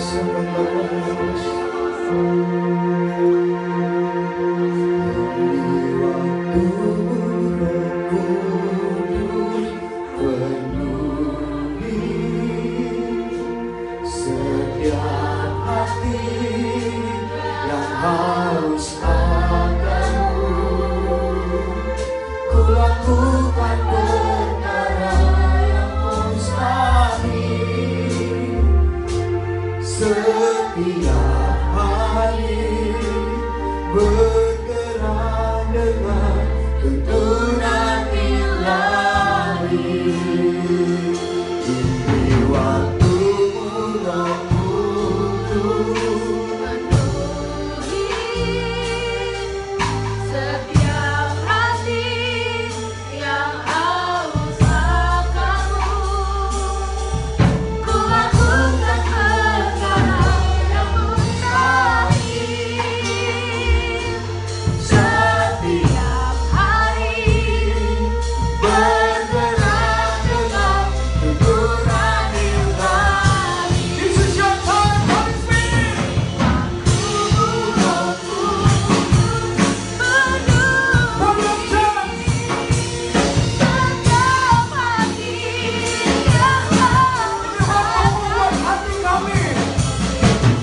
Setiap hari bergerak dengan tuntunan ilahi. Ini waktumu Roh Kudus penuhi setiap hati yang haus akanmu. Ku lakukan perkara yang mustahil setiap hari bergerak dengan tuntunan ilahi. This is your time, Holy Spirit. Roh Kudus One more time. setiap hati yang haus Membuat hati kami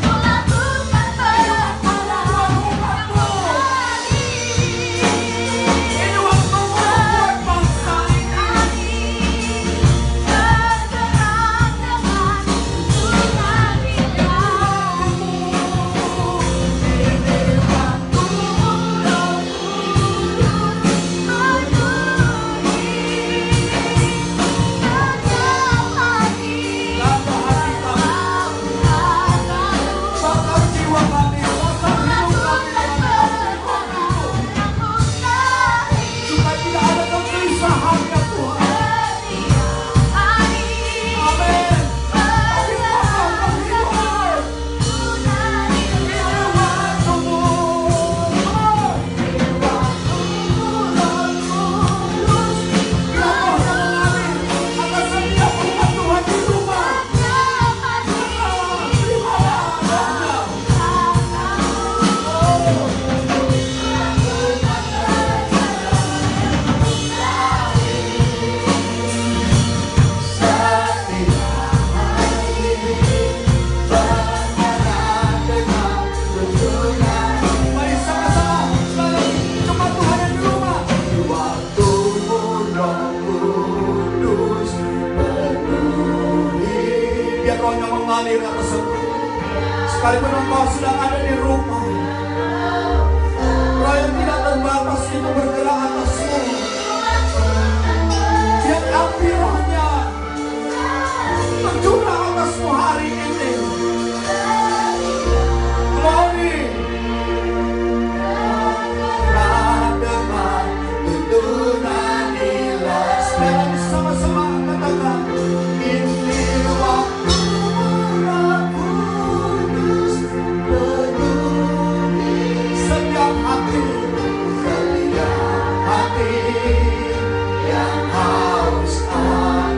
melakukan perkara ini waktumu buat bangsa ini. bergerak dengan tuntunan ilahi. Ini waktumu Roh Kudus penuhi setiap hati Jaga hati kami, bakar jiwa kami, bakar hidup kami dengan Tuhan. Supaya tidak ada kegelisahan ya Tuhan. Amin. Tapi bakar kehidupan. Ini waktumu. Biar Roh yang mengalir atas setiap umat Tuhan di rumah. Mari sama-sama sekali lagi jemaat Tuhan yang di rumah. Waktumu Roh Kudus penuhi. Biar Rohnya mengalir atas semua. Sekalipun engkau sedang ada di rumah, Roh yang tidak terbatas itu bergerak atasmu. Biar api Rohnya tercurah atasmu hari ini. Glory. Dengan tuntunan ilahi. Sekali lagi sama-sama katakan, ini waktumu Roh Kudus penuhi setiap hati yang haus akan.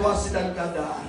situasi dan keadaan.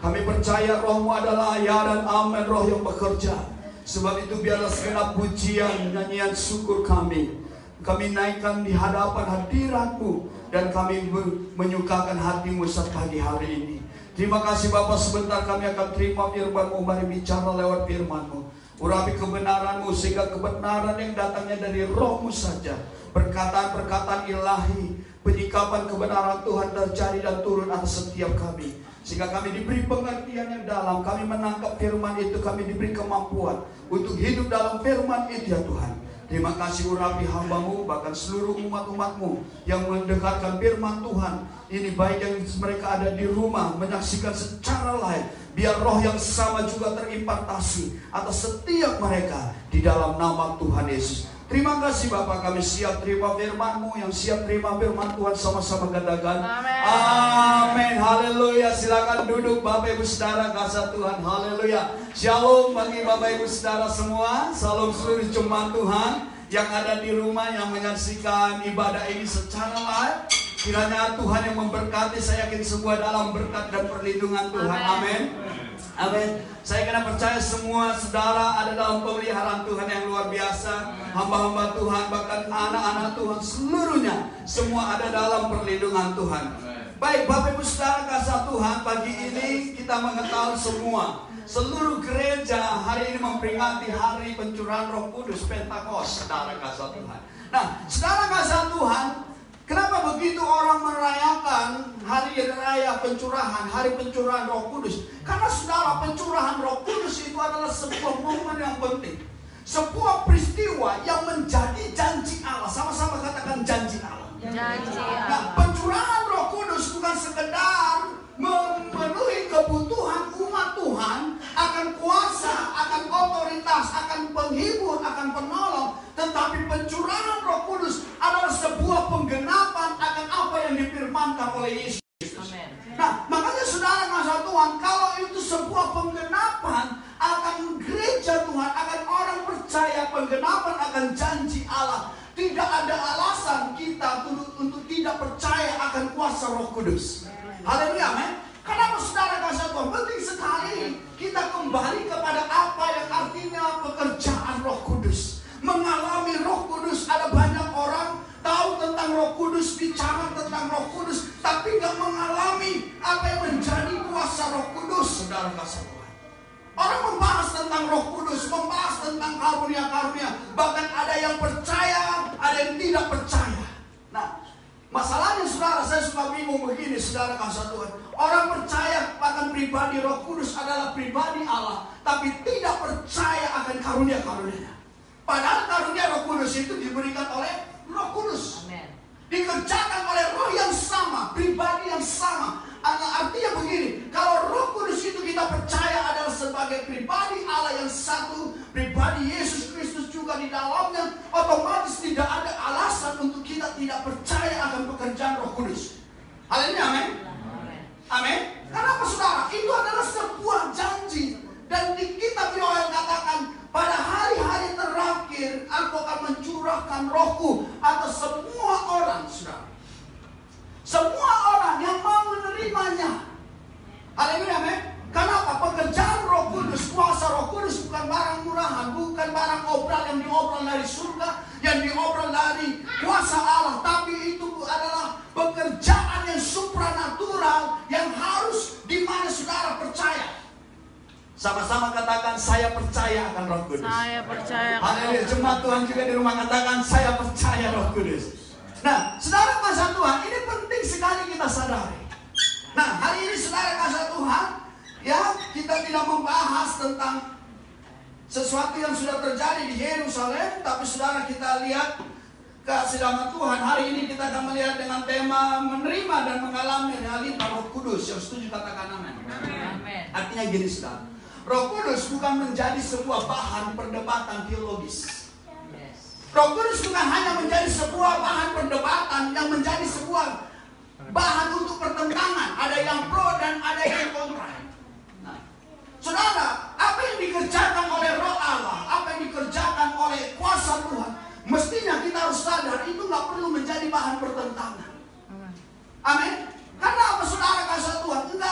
Kami percaya Roh-Mu adalah ya dan amin, Roh yang bekerja. Sebab itu biarlah segenap pujian, nyanyian syukur kami naikkan di hadapan hadirat-Mu, dan kami menyukakan hati-Mu saat pagi hari ini. Terima kasih Bapa, sebentar kami akan terima firman-Mu. Mari bicara lewat firman-Mu. Urapi kebenaran-Mu sehingga kebenaran yang datangnya dari Roh-Mu saja. Perkataan-perkataan ilahi, penyikapan kebenaran Tuhan terjadi dan turun atas setiap kami. Sehingga kami diberi pengertian yang dalam, kami menangkap firman itu, kami diberi kemampuan untuk hidup dalam firman itu ya Tuhan. Terima kasih urapi hamba-Mu, bahkan seluruh umat-umat-Mu yang mendekatkan firman Tuhan. Ini baik yang mereka ada di rumah, menyaksikan secara live. Biar roh yang sama juga terimpartasi atas setiap mereka di dalam nama Tuhan Yesus. Terima kasih Bapak, kami siap terima firman-Mu, yang siap terima firman Tuhan sama-sama katakan amin. Haleluya. Silakan duduk Bapak Ibu Saudara, kasih Tuhan. Haleluya. Shalom bagi Bapak Ibu Saudara semua. Salam seluruh jemaat Tuhan yang ada di rumah, yang menyaksikan ibadah ini secara live. Kiranya Tuhan yang memberkati, saya yakin semua dalam berkat dan perlindungan Tuhan. Amin. Amin. Saya kena percaya semua saudara ada dalam pemeliharaan Tuhan yang luar biasa. Hamba-hamba Tuhan, bahkan anak-anak Tuhan seluruhnya, semua ada dalam perlindungan Tuhan. Baik Bapak Ibu Saudara kasih Tuhan, pagi ini kita mengetahui semua, seluruh gereja hari ini memperingati hari pencurahan Roh Kudus Pentakos, saudara kasih Tuhan. Nah, saudara kasih Tuhan, kenapa begitu orang merayakan hari raya pencurahan, hari pencurahan Roh Kudus? Karena saudara, pencurahan Roh Kudus itu adalah sebuah momen yang penting, sebuah peristiwa yang menjadi janji Allah. Sama-sama katakan janji Allah. Janji Nah, Allah. pencurahan Roh Kudus bukan sekedar memenuhi kebutuhan umat Tuhan akan kuasa, akan otoritas, akan penghibur, akan penolong, tetapi pencurahan Roh Kudus adalah sebuah penggenapan akan apa yang difirmankan oleh Yesus. Amen. Nah, makanya saudara kasih Tuhan, kalau itu sebuah penggenapan akan gereja Tuhan, akan orang percaya, penggenapan akan janji Allah, tidak ada alasan kita untuk tidak percaya akan kuasa Roh Kudus. Haleluya, amin. Kenapa saudara kasih Tuhan? Penting sekali kita kembali kepada apa yang artinya pekerjaan Roh Kudus. Mengalami Roh Kudus. Ada banyak orang tahu tentang Roh Kudus, bicara tentang Roh Kudus, tapi nggak mengalami apa yang menjadi kuasa Roh Kudus. Saudara kasih Tuhan. Orang membahas tentang Roh Kudus, membahas tentang karunia-karunia, bahkan ada yang percaya, ada yang tidak percaya. Nah, masalahnya saudara, saya suka bingung begini, saudara kasih Tuhan. Orang percaya akan pribadi Roh Kudus adalah pribadi Allah, tapi tidak percaya akan karunia-karunianya. Padahal karunia Roh Kudus itu diberikan oleh Roh Kudus. Amen. Dikerjakan oleh roh yang sama, pribadi yang sama. Artinya begini, kalau Roh Kudus itu kita percaya adalah sebagai pribadi Allah yang satu, pribadi Yesus Kristus juga di dalamnya, otomatis tidak ada alasan untuk kita tidak percaya akan pekerjaan Roh Kudus. Haleluya, amin. Amin. Kenapa saudara? Itu adalah sebuah janji. Dan di kitab Yoel katakan, pada hari-hari terakhir aku akan mencurahkan rohku atas semua orang, saudara. Semua orang yang mau menerimanya. Haleluya, amin. Kenapa? Pekerjaan Roh Kudus, kuasa Roh Kudus bukan barang murahan, bukan barang obral yang diobral dari surga, yang diobral dari kuasa Allah, tapi itu adalah pekerjaan yang supranatural yang harus di mana saudara percaya. Sama-sama katakan saya percaya akan Roh Kudus. Saya percaya. Haleluya. Jemaat Tuhan juga di rumah katakan saya percaya Roh Kudus. Nah, saudara kasih Tuhan, ini penting sekali kita sadari. Nah, hari ini saudara kasih Tuhan, ya, kita tidak membahas tentang sesuatu yang sudah terjadi di Yerusalem, tapi saudara kita lihat kesedaran Tuhan. Hari ini kita akan melihat dengan tema menerima dan mengalami realita Roh Kudus. Yang setuju katakan amin. Amin. Artinya gini saudara, Roh Kudus bukan menjadi sebuah bahan perdebatan teologis. Roh Kudus bukan hanya menjadi sebuah bahan perdebatan yang menjadi sebuah bahan untuk pertentangan. Ada yang pro dan ada yang kontra. Nah, saudara, apa yang dikerjakan oleh Roh Allah, apa yang dikerjakan oleh kuasa Tuhan, mestinya kita harus sadar itu nggak perlu menjadi bahan pertentangan. Amin. Karena apa saudara kasih Tuhan? Nggak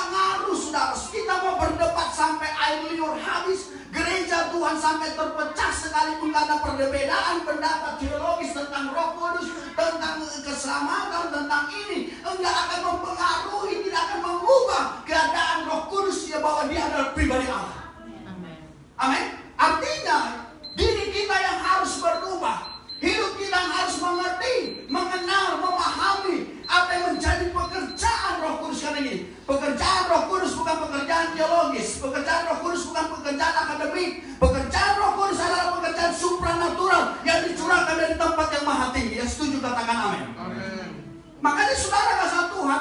sampai terpecah sekalipun karena perbedaan pendapat teologis tentang Roh Kudus, tentang keselamatan, tentang ini, enggak akan mempengaruhi, tidak akan mengubah keadaan Roh Kudus ya, bahwa dia adalah pribadi Allah. Amin. Artinya diri kita yang harus berubah. Hidup kita harus mengerti, mengenal, memahami apa yang menjadi pekerjaan Roh Kudus karena ini. Pekerjaan Roh Kudus bukan pekerjaan teologis, pekerjaan Roh Kudus bukan pekerjaan akademik. Pekerjaan Roh Kudus adalah pekerjaan supranatural yang dicurahkan dari tempat yang maha tinggi. Yang setuju katakan amin. Makanya saudara kasih Tuhan,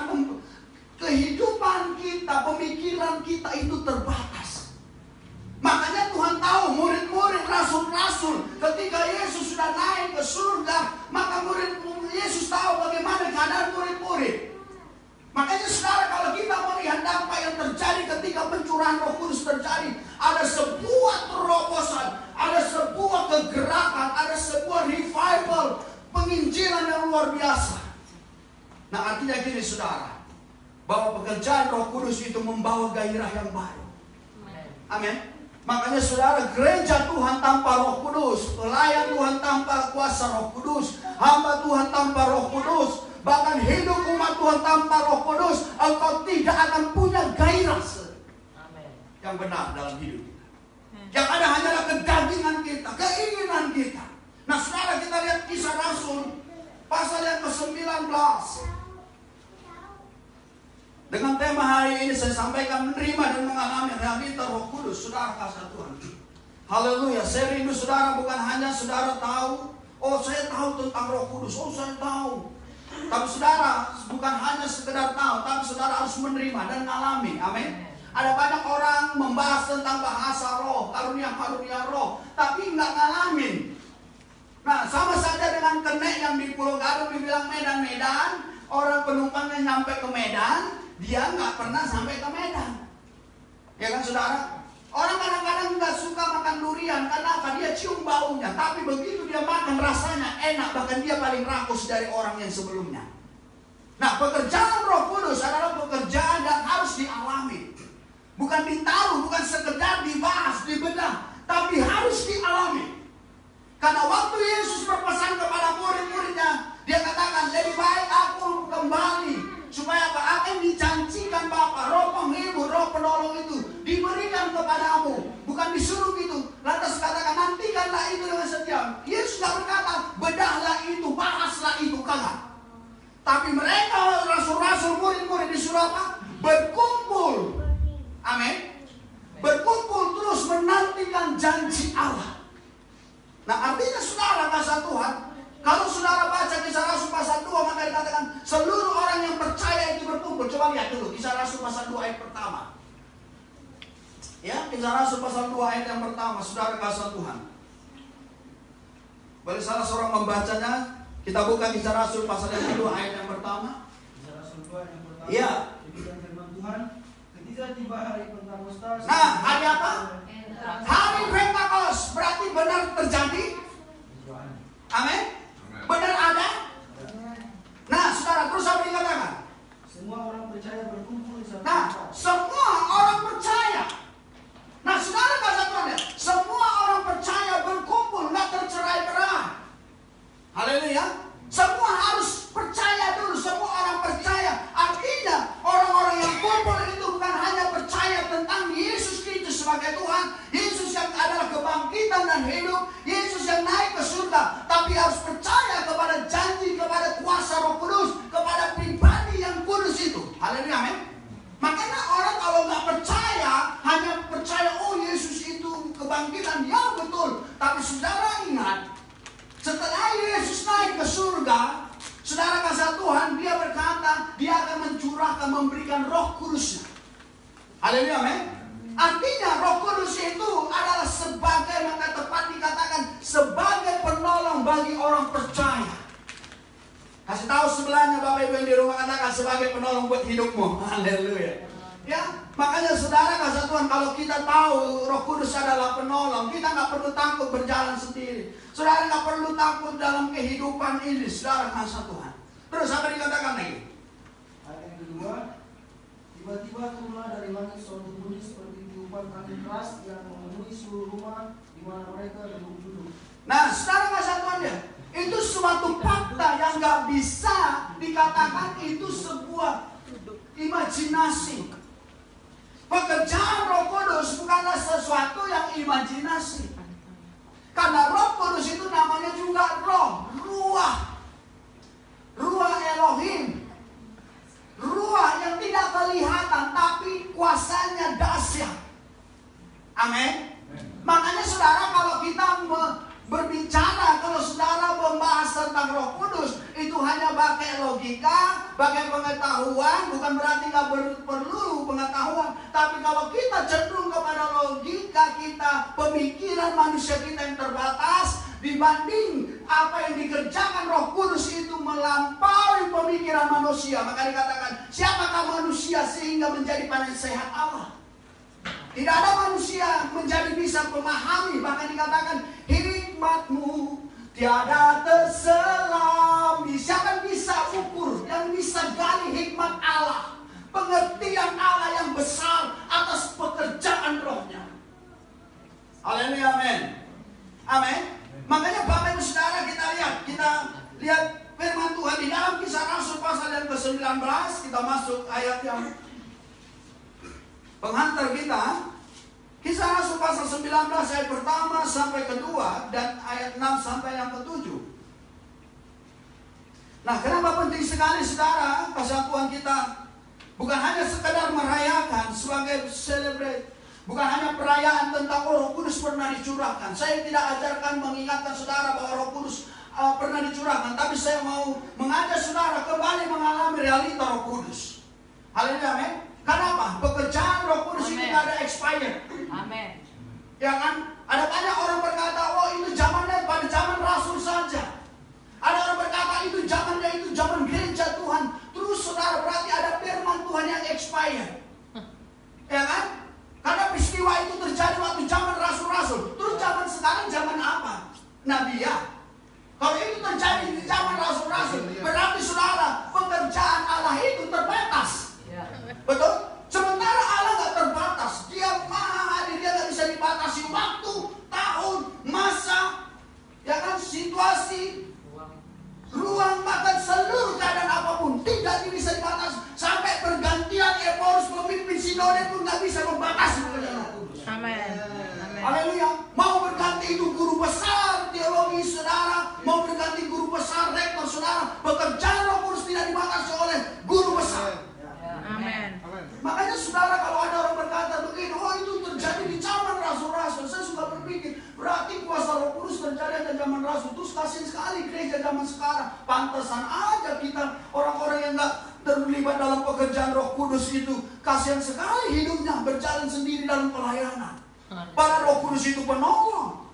kehidupan kita, pemikiran kita itu terbatas. Makanya Tuhan tahu murid-murid, rasul-rasul, ketika Yesus sudah naik ke surga, maka murid Yesus tahu bagaimana keadaan murid-murid. Makanya saudara, kalau kita melihat dampak yang terjadi ketika pencurahan Roh Kudus terjadi, ada sebuah terobosan, ada sebuah kegerakan, ada sebuah revival, penginjilan yang luar biasa. Nah, artinya gini saudara, bahwa pekerjaan Roh Kudus itu membawa gairah yang baru. Amin. Makanya saudara, gereja Tuhan tanpa Roh Kudus, pelayan Tuhan tanpa kuasa Roh Kudus, hamba Tuhan tanpa Roh Kudus, bahkan hidup umat Tuhan tanpa Roh Kudus, engkau tidak akan punya gairah yang benar dalam hidup kita. Yang ada hanyalah kedagingan kita, keinginan kita. Nah saudara, kita lihat Kisah Rasul pasal yang ke-19. Dengan tema hari ini saya sampaikan menerima dan mengalami realita Roh Kudus. Saudara kasih Tuhan. Haleluya. Saya rindu saudara, bukan hanya saudara tahu, oh saya tahu tentang Roh Kudus, oh saya tahu. Tapi saudara bukan hanya sekedar tahu, tapi saudara harus menerima dan mengalami. Amin. Ada banyak orang membahas tentang bahasa roh, karunia-karunia roh, tapi nggak ngalamin. Nah sama saja dengan kenek yang di Pulau Gadung dibilang Medan-Medan, orang penumpangnya nyampe ke Medan, dia nggak pernah sampai ke Medan. Ya kan saudara? Orang kadang-kadang nggak suka makan durian karena apa? Dia cium baunya. Tapi begitu dia makan rasanya enak. Bahkan dia paling rakus dari orang yang sebelumnya. Nah pekerjaan Roh Kudus adalah pekerjaan yang harus dialami. Bukan ditaruh, bukan sekedar dibahas, dibedah. Tapi harus dialami. Karena waktu Yesus berpesan kepada murid-muridnya, dia katakan, lebih baik aku kembali, supaya apa yang dijanjikan Bapa, Roh penghibur, Roh penolong itu diberikan kepadamu, bukan disuruh gitu. Lantas katakan, nantikanlah itu dengan setia. Yesus tidak berkata, bedahlah itu, bahaslah itu, kagak. Tapi mereka rasul-rasul, murid-murid disuruh apa? Berkumpul. Amin. Berkumpul terus menantikan janji Allah. Nah artinya saudara kasih Tuhan, kalau saudara baca Kisah Rasul pasal 2, maka dikatakan seluruh orang yang percaya itu berkumpul. Coba lihat dulu Kisah Rasul pasal 2 ayat pertama. Ya, Kisah Rasul pasal 2 ayat yang pertama, saudara kasih Tuhan. Boleh salah seorang membacanya? Kita buka Kisah Rasul pasal yang kedua ayat yang pertama. Kisah Rasul 2 ayat yang pertama. Iya. Demikian firman Tuhan, ketika tiba hari Pentakostas. Nah, hari apa? Hari Pentakos. Berarti benar terjadi? Amin. Benar ada? Nah, saudara, terus apa dikatakan? Semua orang percaya berkumpul di satu Nah, tempat. semua orang percaya. Nah, saudara kata Tuhan ya, semua orang percaya berkumpul, nggak tercerai-berai. Haleluya. Semua harus percaya dulu, semua orang percaya. Artinya, orang-orang yang kumpul itu bukan hanya percaya tentang Yesus Kristus sebagai Tuhan, Yesus yang adalah kebangkitan dan hidup, Yesus yang naik ke surga, tapi harus percaya kepada janji, kepada kuasa Roh Kudus, kepada pribadi yang kudus itu. Haleluya, amin. Makanya orang kalau nggak percaya, hanya percaya oh Yesus itu kebangkitan, ya betul. Tapi saudara ingat, setelah Yesus naik ke surga, saudara kasih Tuhan, dia berkata, dia akan mencurahkan, memberikan Roh Kudusnya. Haleluya, amin. Artinya Roh Kudus itu adalah sebagai, maka tepat dikatakan, sebagai penolong bagi orang percaya. Kasih tahu sebelahnya Bapak Ibu yang di rumah, katakan sebagai penolong buat hidupmu. Haleluya. Ya, makanya saudara kasih Tuhan, kalau kita tahu Roh Kudus adalah penolong, kita nggak perlu takut berjalan sendiri. Saudara nggak perlu takut dalam kehidupan ini, saudara kasih Tuhan. Terus apa dikatakan lagi? Ayat yang kedua, Tiba-tiba turunlah dari langit suatu bunyi seperti tiupan angin keras yang memenuhi seluruh rumah di mana mereka duduk. Nah, saudara kesatuannya, itu suatu fakta yang nggak bisa dikatakan itu sebuah imajinasi. Pekerjaan Roh Kudus bukanlah sesuatu yang imajinasi. Karena Roh Kudus itu namanya juga roh, ruah. Ruah Elohim. Ruah yang tidak kelihatan tapi kuasanya dahsyat. Amin. Makanya saudara, kalau kita berbicara, kalau saudara membahas tentang Roh Kudus, itu hanya pakai logika, pakai pengetahuan, bukan berarti nggak perlu pengetahuan. Tapi kalau kita cenderung kepada logika kita, pemikiran manusia kita yang terbatas, dibanding apa yang dikerjakan Roh Kudus itu melampaui pemikiran manusia. Maka dikatakan, siapakah manusia sehingga menjadi penasehat Allah? Tidak ada manusia menjadi bisa memahami. Bahkan dikatakan, hikmatmu tiada terselam. Siapa yang bisa ukur, yang bisa gali hikmat Allah, pengertian Allah yang besar atas pekerjaan Rohnya. Haleluya, amin. Amin. Makanya Bapak Ibu Saudara, kita lihat firman Tuhan di dalam Kisah Rasul pasal yang ke-19. Kita masuk ayat yang penghantar kita. Kisah Rasul pasal 19 ayat pertama sampai kedua dan ayat 6 sampai yang ke-7. Nah, kenapa penting sekali saudara kesatuan kita? Bukan hanya sekedar merayakan sebagai celebrate, bukan hanya perayaan tentang Roh Kudus pernah dicurahkan. Saya tidak ajarkan mengingatkan saudara bahwa Roh Kudus pernah dicurahkan, tapi saya mau mengajak saudara kembali mengalami realita Roh Kudus. Haleluya, amin. Kenapa? Pekerjaan Roh Kudus itu tidak ada expired. Amin. Ya kan? Ada banyak orang berkata, oh itu zamannya pada zaman Rasul saja. Ada orang berkata itu zaman gereja Tuhan. Terus saudara, berarti ada firman Tuhan yang expired. Ya kan? Karena peristiwa itu terjadi waktu zaman Rasul-Rasul. Terus zaman sekarang zaman apa? Nabiya. Kalau itu terjadi di zaman Rasul-Rasul, berarti saudara, pekerjaan Allah itu terbatas. Betul? Sementara Allah nggak terbatas. Dia maha hadir, dia nggak bisa dibatasi waktu, tahun, masa, ya kan, situasi, ruang, bahkan seluruh keadaan apapun tidak bisa dibatasi. Sampai pergantian Eporus pemimpin sinode pun nggak bisa membatasi pekerjaan Roh Kudus. Amin. Haleluya. Mau berganti itu guru besar teologi saudara, mau berganti guru besar rektor saudara, pekerjaan Roh Kudus tidak dibatasi oleh guru besar. Amin. Makanya saudara, kalau ada orang berkata begini, oh itu terjadi di zaman Rasul-Rasul, saya suka berpikir, berarti kuasa Roh Kudus terjadi di zaman Rasul. Terus kasihan sekali gereja zaman sekarang. Pantesan aja kita orang-orang yang nggak terlibat dalam pekerjaan Roh Kudus itu, kasihan sekali hidupnya berjalan sendiri dalam pelayanan. Para Roh Kudus itu penolong.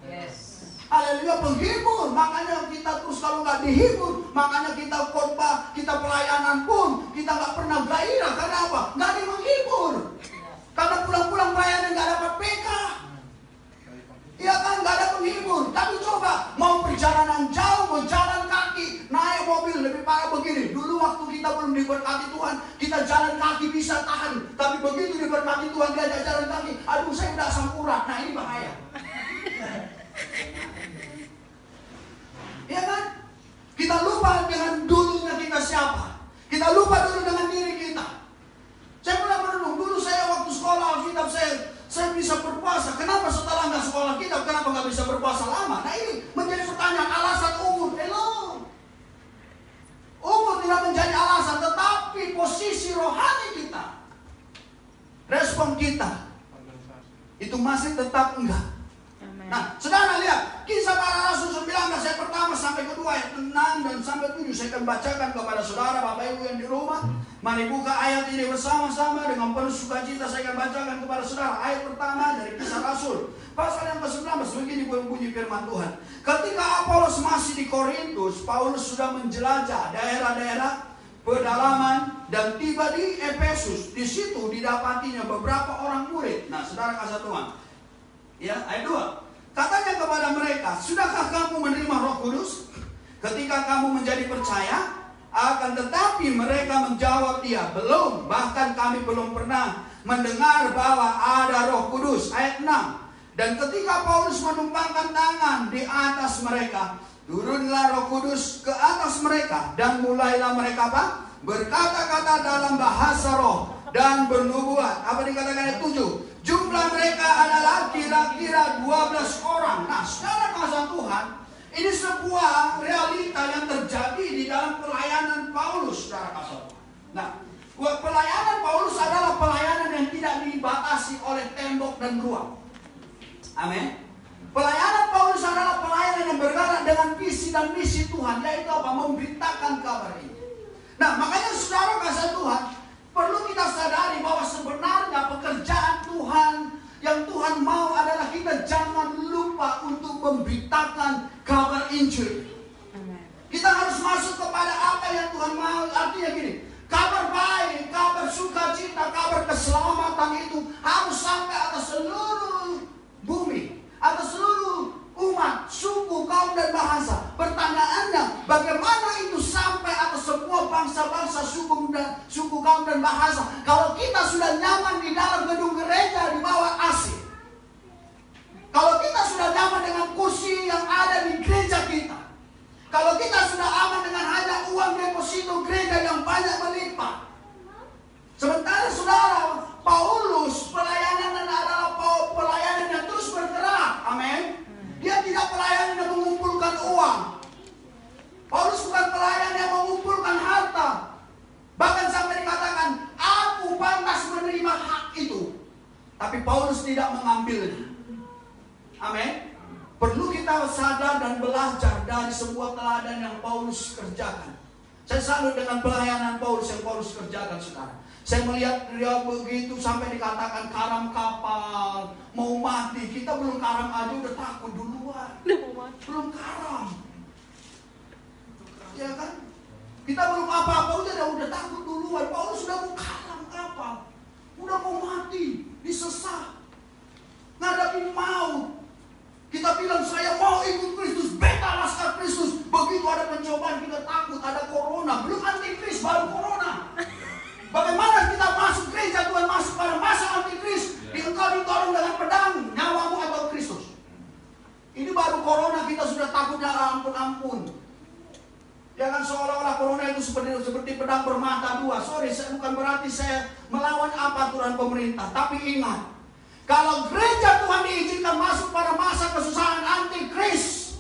Haleluya, penghibur. Makanya kita terus kalau nggak dihibur, makanya kita khotbah, kita pelayanan pun kita nggak pernah gairah. Karena apa? Nggak ada yang menghibur. Karena pulang-pulang pelayanan nggak dapat PK. Iya kan, nggak ada penghibur. Tapi coba mau perjalanan jauh, mau jalan kaki, naik mobil, lebih parah begini. Dulu waktu kita belum diberkati Tuhan, kita jalan kaki bisa tahan. Tapi begitu diberkati Tuhan, diajak jalan kaki, aduh saya udah asam urat. Nah ini bahaya. Ya kan? Kita lupa dengan dulunya kita siapa. Kita lupa dulu dengan diri kita. Saya pernah merenung, dulu saya waktu sekolah Alkitab saya bisa berpuasa. Kenapa setelah nggak sekolah Alkitab, kenapa nggak bisa berpuasa lama? Nah ini menjadi pertanyaan, alasan umur. Hello. Umur tidak menjadi alasan, tetapi posisi rohani kita, respon kita, itu masih tetap enggak. Nah, saudara lihat, Kisah Para Rasul 19 ayat pertama sampai kedua, ayat 6 dan sampai 7. Saya akan bacakan kepada saudara, Bapak Ibu yang di rumah. Mari buka ayat ini bersama-sama dengan penuh sukacita. Saya akan bacakan kepada saudara ayat pertama dari Kisah Rasul pasal yang ke-19. Begini bunyi firman Tuhan. Ketika Apolos masih di Korintus, Paulus sudah menjelajah daerah-daerah pedalaman dan tiba di Efesus. Di situ didapatinya beberapa orang murid. Nah, saudara kasih Tuhan. Ya, ayat 2. Katanya kepada mereka, sudahkah kamu menerima Roh Kudus ketika kamu menjadi percaya? Akan tetapi mereka menjawab dia, belum, bahkan kami belum pernah mendengar bahwa ada Roh Kudus. Ayat 6. Dan ketika Paulus menumpangkan tangan di atas mereka, turunlah Roh Kudus ke atas mereka, dan mulailah mereka apa? Berkata-kata dalam bahasa roh dan bernubuat. Apa dikatakan ayat 7? Jumlah mereka adalah kira-kira 12 orang. Nah, saudara kasih Tuhan, ini sebuah realita yang terjadi di dalam pelayanan Paulus, saudara kasih Tuhan. Nah, pelayanan Paulus adalah pelayanan yang tidak dibatasi oleh tembok dan ruang. Amin. Pelayanan Paulus adalah pelayanan yang bergerak dengan visi dan misi Tuhan, yaitu apa? Memberitakan kabar ini. Nah, makanya saudara kasih Tuhan, perlu kita sadari bahwa sebenarnya pekerjaan Tuhan yang Tuhan mau adalah kita jangan lupa untuk memberitakan kabar Injil. Kita harus masuk kepada apa yang Tuhan mau. Artinya gini, kabar baik, kabar sukacita, kabar keselamatan itu harus sampai atas seluruh bumi, atas seluruh umat, suku, kaum, dan bahasa. Pertanyaannya, bagaimana itu sampai atas semua bangsa-bangsa, suku, kaum, dan bahasa? Kalau kita sudah nyaman di dalam gedung gereja di bawah AC, kalau kita sudah nyaman dengan kursi yang ada di gereja kita, kalau kita sudah aman dengan hanya uang deposito gereja yang banyak melimpah. Sementara saudara, Paulus pelayanan adalah pelayanan yang terus bergerak. Amin. Dia tidak pelayanan yang mengumpulkan uang. Paulus bukan pelayan yang mengumpulkan harta. Bahkan sampai dikatakan, aku pantas menerima hak itu. Tapi Paulus tidak mengambilnya. Amin. Perlu kita sadar dan belajar dari sebuah teladan yang Paulus kerjakan. Saya salut dengan pelayanan Paulus yang Paulus kerjakan, saudara. Saya melihat dia begitu sampai dikatakan karam kapal, mau mati. Kita belum karam aja udah takut duluan. Belum karam. Ya kan? Kita belum apa-apa udah takut duluan. Paulus sudah mau karam kapal. Udah mau mati, disesat. Ngadapin maut. Kita bilang saya mau ikut Kristus, beta laskar Kristus. Begitu ada pencobaan kita takut, ada corona. Belum antikris, baru corona. Bagaimana kita masuk gereja, Tuhan masuk pada masa antikris. Engkau ditolong dengan pedang, nyawamu atau Kristus. Ini baru corona kita sudah takutnya ampun-ampun. Jangan seolah-olah corona itu seperti pedang bermata dua. Sorry, bukan berarti saya melawan apa aturan pemerintah. Tapi ingat, kalau gereja Tuhan diizinkan masuk pada masa kesusahan antikris,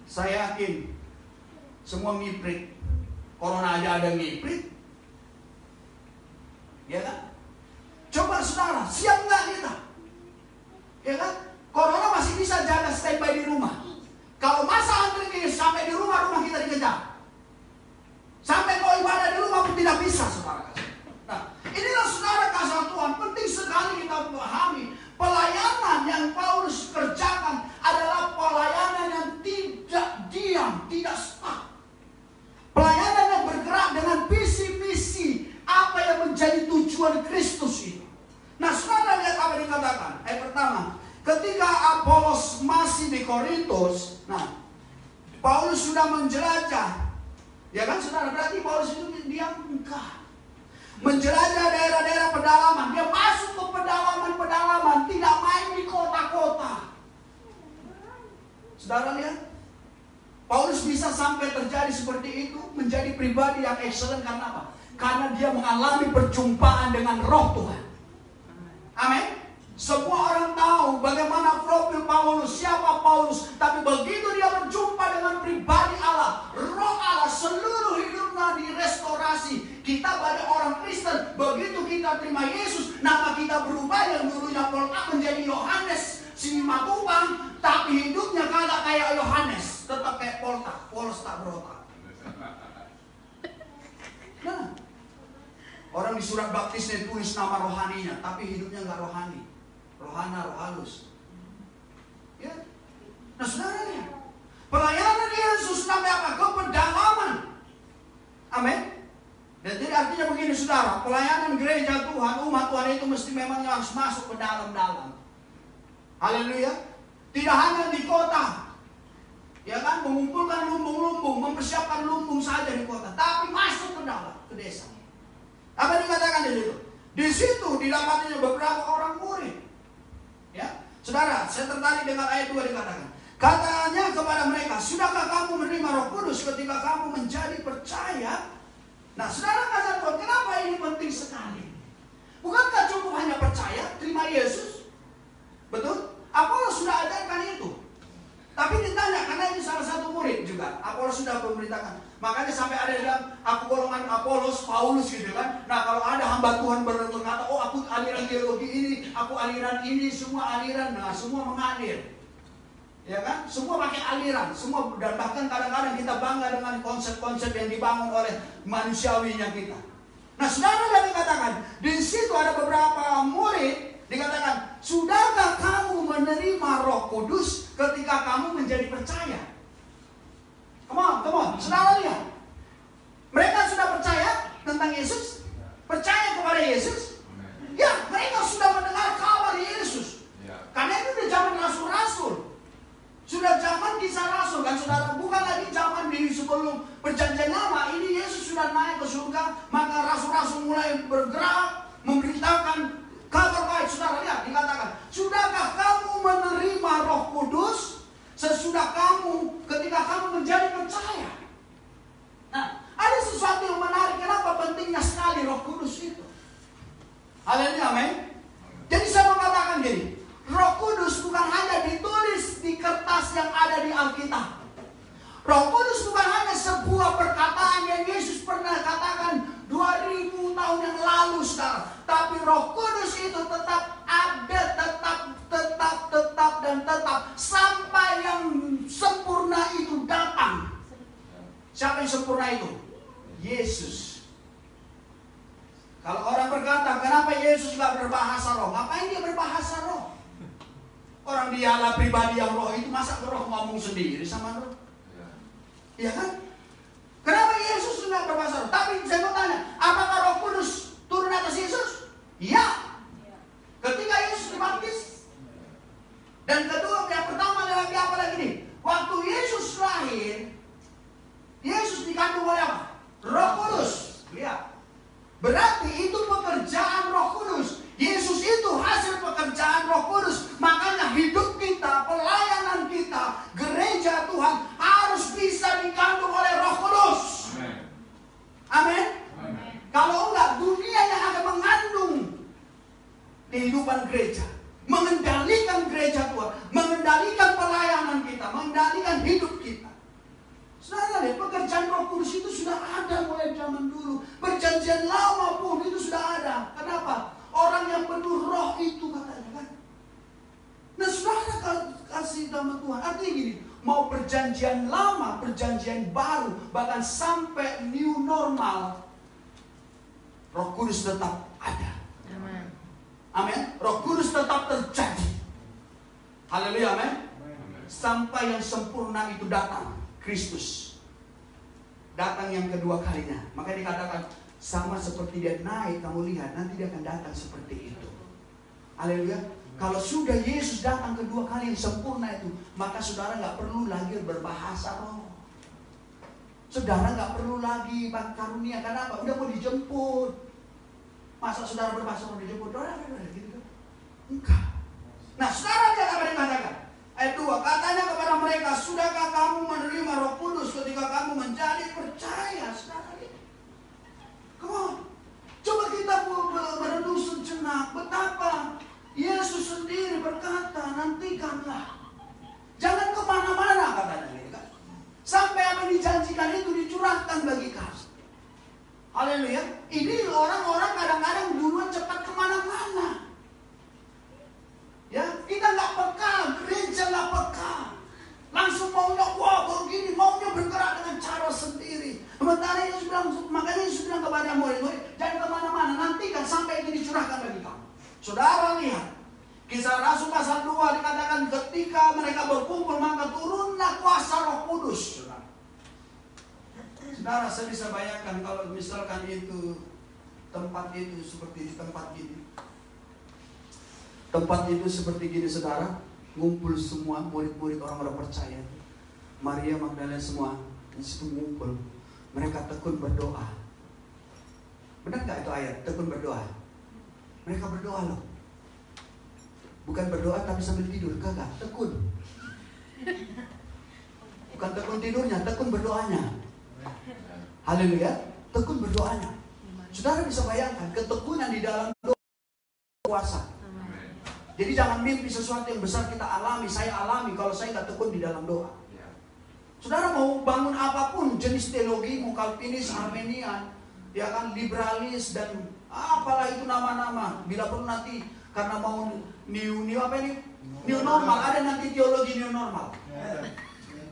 saya yakin semua ngiprit. Corona aja ada ngiprit. Ya kan? Coba saudara, siap nggak kita? Ya kan? Corona masih bisa jaga standby di rumah. Kalau masa antikris sampai di rumah kita dikejar. Sampai kau ibadah di rumah pun tidak bisa, saudara. Nah, inilah saudara kasih Tuhan. Penting sekali kita memahami pelayanan yang Paulus kerjakan adalah pelayanan yang tidak diam, tidak stuck. Pelayanan yang bergerak dengan visi-misi apa yang menjadi tujuan Kristus itu. Nah, saudara lihat apa dikatakan. Pertama, ketika Apolos masih di Korintus, nah, Paulus sudah menjelajah. Ya kan, saudara? Berarti Paulus itu dia enggak menjelajah daerah-daerah pedalaman. Dia masuk ke pedalaman-pedalaman, tidak main di kota-kota. Saudara lihat, Paulus bisa sampai terjadi seperti itu, menjadi pribadi yang excellent karena apa? Karena dia mengalami perjumpaan dengan Roh Tuhan. Amin. Semua orang tahu bagaimana profil Paulus, siapa Paulus, tapi begitu dia berjumpa dengan pribadi Allah, Roh Allah, seluruh hidupnya direstorasi. Kita pada orang Kristen, begitu kita terima Yesus, nama kita berubah, yang dulunya Polta menjadi Yohanes Simatupang, tapi hidupnya kagak kayak Yohanes, tetap kayak Polta, Polos tak berotak. Nah, orang di surat baptisnya tulis nama rohaninya, tapi hidupnya nggak rohani. Rohana, roh halus. Ya. Nah, saudara lihat, pelayanan Yesus sampai apa? Ke pedalaman. Amin. Dan jadi artinya begini, saudara, pelayanan gereja Tuhan, umat Tuhan itu mesti memang harus masuk ke dalam-dalam. Haleluya. Tidak hanya di kota. Ya kan, mengumpulkan lumbung-lumbung, mempersiapkan lumbung saja di kota, tapi masuk ke dalam, ke desa. Apa dikatakan di situ? Di situ didapatinya beberapa orang murid. Ya, saudara, saya tertarik dengan ayat 2 dikatakan. Katanya kepada mereka, sudahkah kamu menerima Roh Kudus ketika kamu menjadi percaya? Nah, saudara kata Tuhan, kenapa ini penting sekali? Bukankah cukup hanya percaya, terima Yesus? Betul? Apolos sudah ajarkan itu. Tapi ditanya, karena ini salah satu murid juga. Apolos sudah memberitakan. Makanya sampai ada yang bilang, aku golongan Apolos, Paulus gitu kan. Nah, kalau ada hamba Tuhan berkata, oh aku aliran teologi ini, aku aliran ini, semua aliran. Nah, semua mengalir. Ya kan? Semua pakai aliran. Semua, dan bahkan kadang-kadang kita bangga dengan konsep-konsep yang dibangun oleh manusiawinya kita. Nah, saudara tadi katakan, di situ ada beberapa murid, dikatakan, sudahkah kamu menerima Roh Kudus ketika kamu menjadi percaya? Come on, saudara lihat. Mereka sudah percaya tentang Yesus, percaya kepada Yesus. Ya, mereka sudah mendengar kabar Yesus. Karena itu di zaman rasul-rasul. Sudah zaman kisah rasul kan saudara, bukan lagi zaman di sebelum perjanjian lama. Ini Yesus sudah naik ke surga, maka rasul-rasul mulai bergerak memberitakan kabar baik. Saudara lihat, dikatakan, sudahkah kamu menerima Roh Kudus sesudah kamu ketika kamu menjadi percaya? Nah, ada sesuatu yang menarik. Kenapa pentingnya sekali Roh Kudus itu? Haleluya, amin. Jadi saya mau katakan gini, Roh Kudus bukan hanya ditulis di kertas yang ada di Alkitab. Roh Kudus bukan hanya sebuah perkataan yang Yesus pernah katakan 2000 tahun yang lalu, saudara. Tapi Roh Kudus itu tetap ada, tetap sampai yang sempurna itu datang. Siapa yang sempurna itu? Yesus. Kalau orang berkata, kenapa Yesus gak berbahasa roh? Ngapain dia berbahasa roh? Orang dialah pribadi yang roh itu, masa roh ngomong sendiri sama roh? Iya kan? Kenapa Yesus tidak berbahasa roh? Tapi saya mau tanya, apakah Roh Kudus turun atas Yesus? Iya. Ketika Yesus dibaptis. Dan kedua, yang pertama lagi apa lagi nih? Waktu Yesus lahir, Yesus dikandung oleh apa? Roh Kudus. Lihat. Berarti itu pekerjaan Roh Kudus. Yesus itu hasil pekerjaan Roh Kudus. Makanya hidup kita, pelayanan kita, gereja Tuhan harus bisa dikandung oleh Roh Kudus. Amin. Kalau enggak, dunia yang akan mengandung kehidupan gereja, mengendalikan gereja Tuhan, mengendalikan pelayanan kita, mengendalikan hidup kita. Saudara lihat, pekerjaan Roh Kudus itu sudah ada mulai zaman dulu. Perjanjian lama pun itu sudah ada. Kenapa? Orang yang penuh roh itu katanya kan. Nah, saudara kasih nama Tuhan. Artinya gini, mau perjanjian lama, perjanjian baru, bahkan sampai new normal, Roh Kudus tetap ada. Amin. Roh Kudus tetap terjadi. Haleluya, amin. Sampai yang sempurna itu datang, Kristus. Datang yang kedua kalinya. Maka dikatakan, sama seperti dia naik, kamu lihat, nanti dia akan datang seperti itu. Haleluya. Kalau sudah Yesus datang kedua kali yang sempurna itu, maka saudara nggak perlu lagi berbahasa roh. Saudara nggak perlu lagi karunia. Kenapa? Udah mau dijemput. Masa saudara berbahasa roh dijemput? Gitu. Enggak. Nah, saudara lihat apa yang dikatakan. Ayat 2, katanya kepada mereka, sudahkah kamu menerima Roh Kudus ketika kamu menjadi percaya? Saudara lihat. Come on. Coba kita merenung sejenak betapa Yesus sendiri berkata, nantikanlah. Jangan kemana-mana katanya. Kan? Sampai apa yang dijanjikan itu dicurahkan bagi kamu. Haleluya. Ini orang-orang kadang-kadang duluan cepat kemana-mana. Ya, kita nggak peka, gereja nggak peka. Langsung maunya, wah begini, maunya bergerak dengan cara sendiri. Sementara Yesus bilang, makanya Yesus bilang kepada murid-murid, jangan kemana-mana, nantikan sampai ini dicurahkan bagi kamu. Saudara lihat, Kisah Rasul pasal 2 dikatakan ketika mereka berkumpul maka turunlah kuasa Roh Kudus. Saudara, saya bisa bayangkan kalau misalkan itu tempat itu seperti di tempat ini. Tempat itu seperti gini saudara, ngumpul semua murid-murid orang-orang percaya. Maria Magdalena semua di situ ngumpul. Mereka tekun berdoa. Benar nggak itu ayat? Tekun berdoa. Mereka berdoa loh. Bukan berdoa tapi sambil tidur, kagak. Tekun. Bukan tekun tidurnya, tekun berdoanya. Haleluya. Tekun berdoanya. Saudara bisa bayangkan ketekunan di dalam doa kuasa. Jadi jangan mimpi sesuatu yang besar kita alami. Saya alami kalau saya nggak tekun di dalam doa. Saudara mau bangun apapun, jenis teologi, mau Calvinis, Armenian, ya kan, liberalis dan apalah itu nama-nama. Bila perlu nanti karena mau new apa ini? New normal, ada nanti teologi new normal.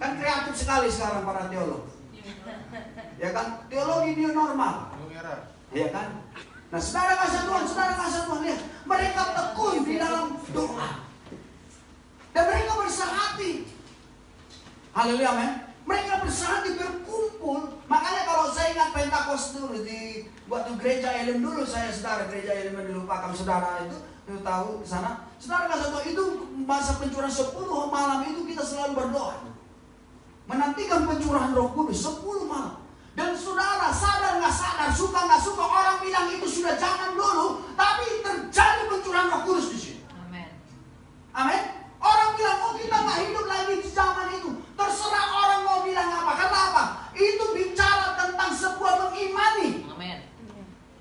Kan kreatif sekali sekarang para teolog. Ya kan, teologi new normal. Ya kan? Nah, saudara kasih Tuhan, lihat. Mereka tekun di dalam doa. Dan mereka bersehati. Haleluya, men. Mereka bersehati berkumpul. Makanya kalau saya ingat Pentakost dulu di waktu gereja Elim dulu, saya saudara gereja Elim dilupakan saudara itu tahu di sana. Saudara kasih Tuhan itu masa pencurahan 10 malam itu kita selalu berdoa. Menantikan pencurahan Roh Kudus 10 malam. Dan saudara sadar nggak sadar, suka nggak suka, orang bilang itu sudah zaman dulu, tapi terjadi pencurahan Roh Kudus di sini. Amin. Amin. Orang bilang, oh kita nggak hidup lagi di zaman itu. Terserah orang mau bilang apa. Karena apa? Itu bicara tentang sebuah mengimani. Amin.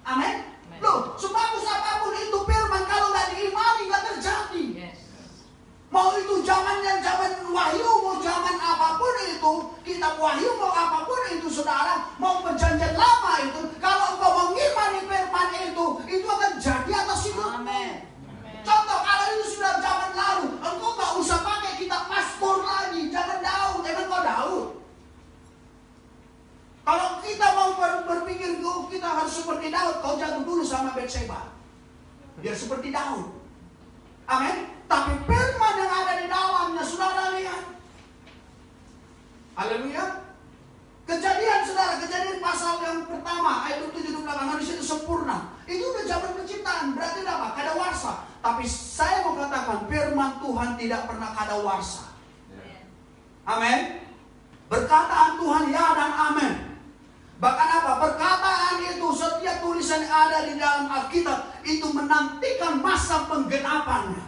Amin. Loh, sebagus apapun itu firman, kalau nggak diimani nggak terjadi. Yes. Mau itu zaman Wahyu, mau zaman apapun itu, kitab Wahyu mau apapun itu, saudara, mau perjanjian lama itu, kalau engkau mengimani firman itu akan jadi atas hidupmu. Amin. Contoh, kalau itu sudah zaman lalu, engkau nggak usah pakai kitab Mazmur lagi, jangan Daud, kau Daud. Kalau kita mau berpikir, kita harus seperti Daud, kau jatuh dulu sama Batseba, biar seperti Daud. Amin. Tapi firman yang ada di dalamnya, saudara lihat. Haleluya. Kejadian pasal yang pertama ayat 7-8, manusia itu sempurna. Itu udah zaman penciptaan, berarti apa? Kadawarsa. Tapi saya mau katakan firman Tuhan tidak pernah kadawarsa. Amin. Perkataan Tuhan ya dan amin. Bahkan apa? Perkataan itu, setiap tulisan yang ada di dalam Alkitab itu menantikan masa penggenapannya.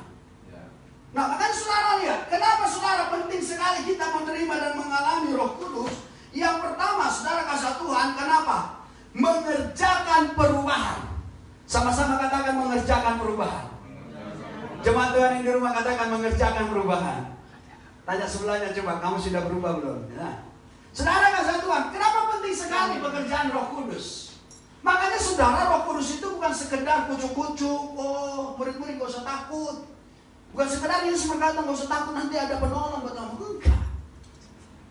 Nah, makanya saudara lihat, kenapa saudara penting sekali kita menerima dan mengalami Roh Kudus? Yang pertama, saudara kasih Tuhan, kenapa? Mengerjakan perubahan. Sama-sama katakan mengerjakan perubahan. Jemaat Tuhan yang di rumah katakan mengerjakan perubahan. Tanya sebelahnya, coba kamu sudah berubah belum? Ya. Saudara kasih Tuhan, kenapa penting sekali pekerjaan Roh Kudus? Makanya saudara, Roh Kudus itu bukan sekedar kucuk-kucuk, oh murid-murid gak usah takut. Bukan sekedar Yesus berkata gak usah takut nanti ada penolong buat kamu. Enggak.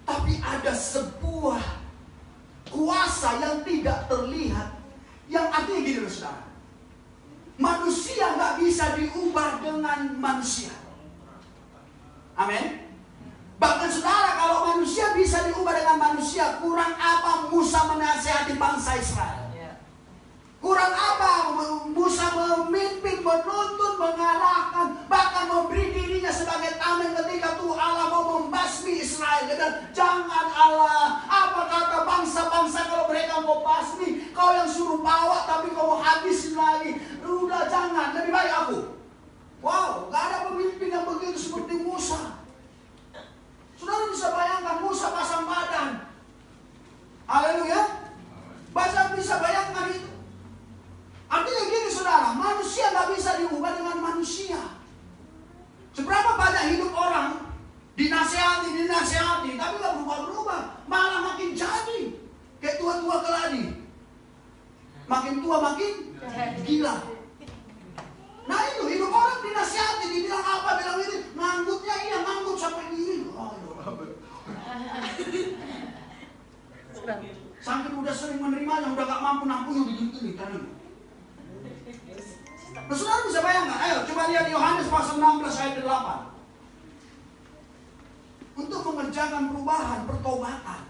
Tapi ada sebuah kuasa yang tidak terlihat. Yang artinya gini loh saudara. Manusia gak bisa diubah dengan manusia. Amin. Bahkan saudara, kalau manusia bisa diubah dengan manusia, kurang apa Musa menasihati bangsa Israel? Kurang apa Musa memimpin, menuntun, mengarahkan, bahkan memberi dirinya sebagai tameng ketika Tuhan Allah mau membasmi Israel. Dan jangan Allah, apa kata bangsa-bangsa kalau mereka mau basmi, kau yang suruh bawa tapi kau mau habisin lagi. Udah jangan, lebih baik aku. Wow, gak ada pemimpin yang begitu seperti Musa. Saudara bisa bayangkan Musa pasang badan. Haleluya. Bisa bayangkan itu. Artinya gini saudara, manusia gak bisa diubah dengan manusia. Seberapa banyak hidup orang dinasihati, tapi gak berubah-berubah. Malah makin jadi. Kayak tua-tua keladi. Makin tua makin gila. Nah itu, hidup orang dinasihati, dibilang apa, bilang ini. Nganggutnya iya, nganggut sampai gini. Sampai udah sering menerimanya, udah gak mampu nampunya begini tadi. Nah, saudara bisa bayangkan, ayo coba lihat Yohanes pasal 16 ayat 8. Untuk mengerjakan perubahan, pertobatan.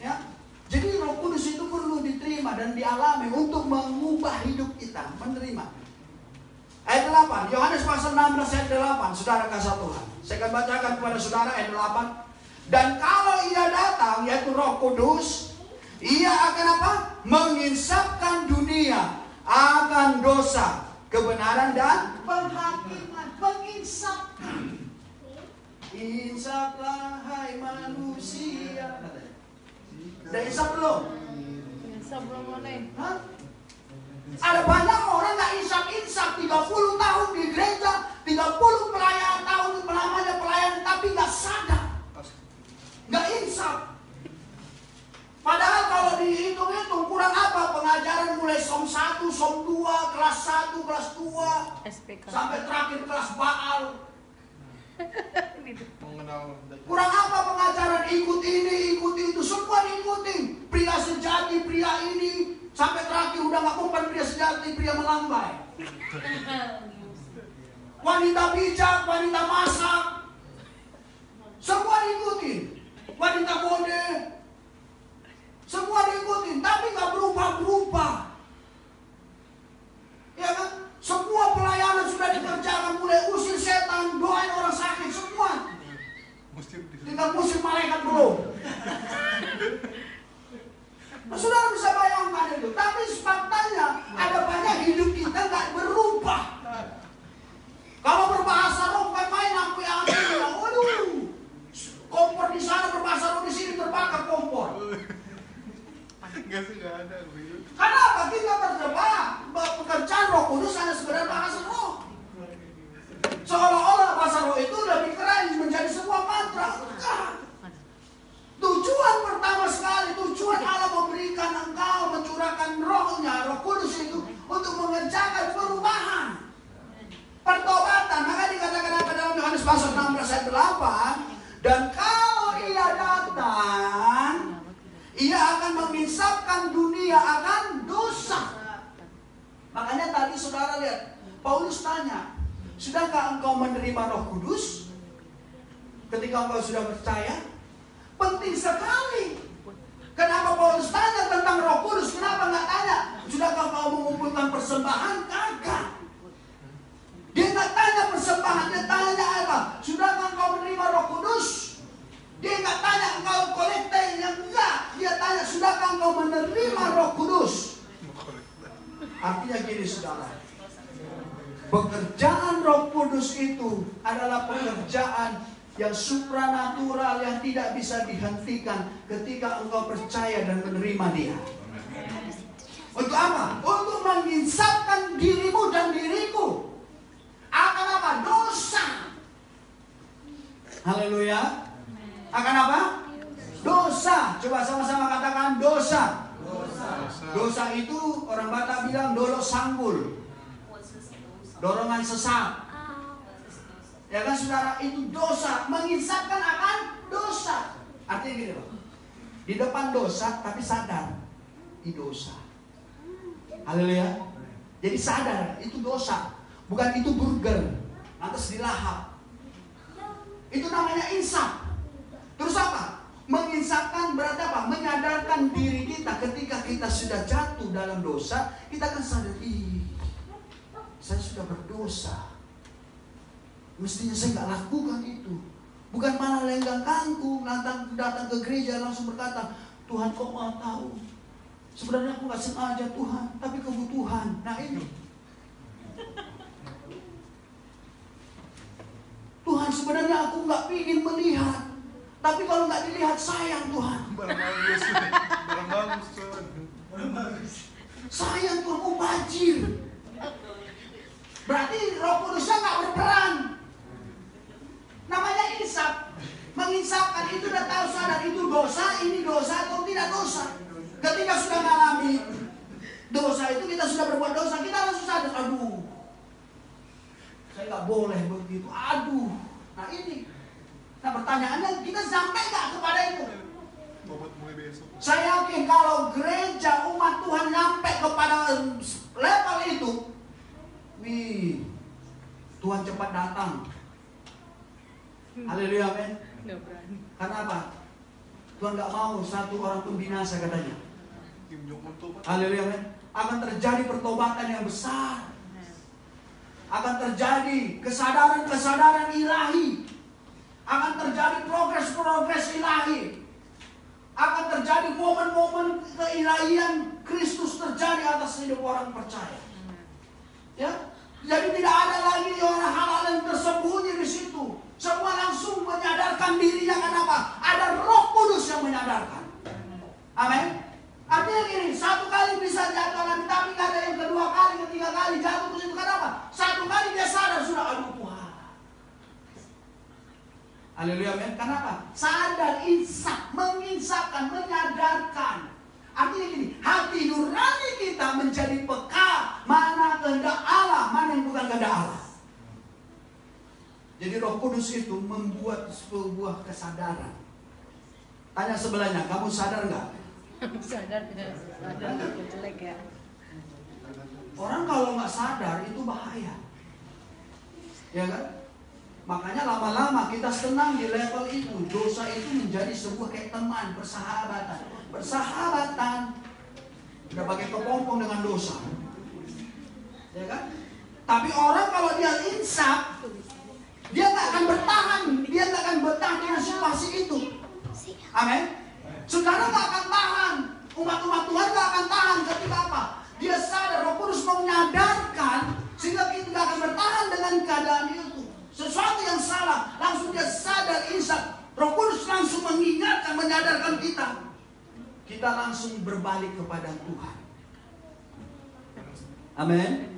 Ya. Jadi Roh Kudus itu perlu diterima dan dialami untuk mengubah hidup kita, menerima. Ayat 8, Yohanes pasal 16 ayat 8, saudara kasih Tuhan. Saya akan bacakan kepada saudara ayat 8. Dan kalau ia datang, yaitu Roh Kudus, ia akan apa? Menginsapkan dunia akan dosa, kebenaran dan penghakiman. Menginsapkan. Insaplah hai manusia. Udah insap belum? Insap belum boleh. Hah? Ada banyak orang nggak insap-insap 30 tahun di gereja, 30 pelayan tahun lamanya pelayan, tapi nggak sadar, nggak insap. Padahal kalau dihitung-hitung kurang apa pengajaran mulai som 1, som 2, kelas 1, kelas 2, SPK. sampai terakhir kelas Baal. Mengenal Kurang apa pengajaran ikut ini, ikut itu, semua diikutin. Pria sejati, pria ini, sampai terakhir udah nggak bukan pria sejati, pria melambai. Wanita bijak, wanita masak, semua diikutin. Wanita bode, semua diikutin, tapi nggak berubah-berubah. Ya kan? Semua pelayanan sudah dikerjakan, mulai usir setan, doain orang sakit, semua. Tinggal musik malaikat belum. Nah, saudara bisa bayangkan itu. Tapi faktanya ada banyak hidup kita nggak berubah. Kalau berbahasa roh bukan main aku yang bilang, waduh, kompor di sana berbahasa roh, di sini terbakar kompor. Enggak sih, enggak ada. Kenapa kita terjebak? Pekerjaan Roh Kudus hanya sekedar bahasa roh. Seolah-olah bahasa roh itu lebih keren menjadi sebuah mantra. Enggak. Tujuan pertama sekali, tujuan Allah memberikan engkau mencurahkan rohnya, Roh Kudus itu untuk mengerjakan perubahan, pertobatan. Maka dikatakan apa dalam Yohanes pasal 16 ayat 8, dan kalau ia datang, ia akan menginsapkan dunia akan dosa. Makanya tadi saudara lihat, Paulus tanya, sudahkah engkau menerima Roh Kudus? Ketika engkau sudah percaya, penting sekali. Kenapa Paulus tanya tentang Roh Kudus? Kenapa nggak tanya, sudahkah engkau mengumpulkan persembahan? Kagak. Dia nggak tanya persembahan, dia tanya apa? Sudahkah engkau menerima Roh Kudus? Dia nggak tanya engkau kolekte, yang enggak. Dia tanya, sudahkah engkau menerima Roh Kudus? Artinya gini saudara, pekerjaan Roh Kudus itu adalah pekerjaan yang supranatural, yang tidak bisa dihentikan ketika engkau percaya dan menerima Dia. Untuk apa? Untuk menginsapkan dirimu dan diriku akan apa? Dosa. Haleluya. Akan apa? Dosa. Coba sama-sama katakan dosa. Dosa itu orang Batak bilang dolok sanggul, dorongan sesat. Ya kan saudara, itu dosa. Menginsapkan akan dosa. Artinya gini loh, di depan dosa tapi sadar itu dosa. Haleluya. Jadi sadar itu dosa, bukan itu burger lantas dilahap. Itu namanya insaf. Terus apa? Menginsapkan berarti apa? Menyadarkan diri kita ketika kita sudah jatuh dalam dosa, kita kan sadar, ih, saya sudah berdosa. Mestinya saya nggak lakukan itu. Bukan malah lenggang kangkung, datang ke gereja langsung berkata, Tuhan kok mau tahu? Sebenarnya aku nggak sengaja Tuhan, tapi kebutuhan. Nah ini. Tuhan sebenarnya aku nggak ingin melihat. Tapi kalau nggak dilihat sayang Tuhan. Barang bagus Tuhan. Sayang Tuhan, mubazir. Berarti Roh Kudusnya nggak berperan. Namanya insaf. Menginsafkan itu udah tahu sadar itu dosa, ini dosa atau tidak dosa. Ketika sudah mengalami dosa itu, kita sudah berbuat dosa, kita langsung sadar, aduh, saya nggak boleh begitu. Aduh, nah ini. Nah pertanyaannya, kita sampai nggak kepada itu? Tobat mulai besok. Saya yakin kalau gereja umat Tuhan nyampe kepada level itu, wih, Tuhan cepat datang. Haleluya, amin. Nggak berani. Karena apa? Tuhan nggak mau satu orang pun binasa katanya. Kim Jong Un tobat. Haleluya, amin. Akan terjadi pertobatan yang besar. Akan terjadi kesadaran-kesadaran ilahi. Akan terjadi progres ilahi. Akan terjadi momen-momen keilahian Kristus terjadi atas hidup orang percaya. Ya, jadi tidak ada lagi orang hal-hal yang tersembunyi di situ. Semua langsung menyadarkan dirinya. Kenapa? Ada Roh Kudus yang menyadarkan. Amin. Artinya gini, satu kali bisa jatuh lagi, tapi nggak ada yang kedua kali, ketiga kali jatuh ke situ. Kenapa? Satu kali dia sadar sudah, aduh Tuhan. Haleluya, amin. Kenapa? Sadar, insaf, menginsafkan, menyadarkan. Artinya gini, hati nurani kita menjadi peka mana kehendak Allah, mana yang bukan kehendak Allah. Jadi Roh Kudus itu membuat sebuah kesadaran. Tanya sebelahnya, kamu sadar nggak? Sadar tidak sadar itu jelek ya. Orang kalau nggak sadar itu bahaya, ya kan? Makanya lama-lama kita senang di level itu. Dosa itu menjadi sebuah kayak teman, persahabatan. Udah pakai kepompong dengan dosa, ya kan? Tapi orang kalau dia insaf, dia nggak akan bertahan, dia nggak akan bertahan dengan situasi itu. Amin. Saudara nggak akan tahan, umat-umat Tuhan nggak akan tahan ketika apa? Dia sadar, Roh Kudus menyadarkan sehingga kita nggak akan bertahan dengan keadaan itu. Sesuatu yang salah, langsung dia sadar, insaf. Roh Kudus langsung mengingatkan, menyadarkan kita. Kita langsung berbalik kepada Tuhan. Amin.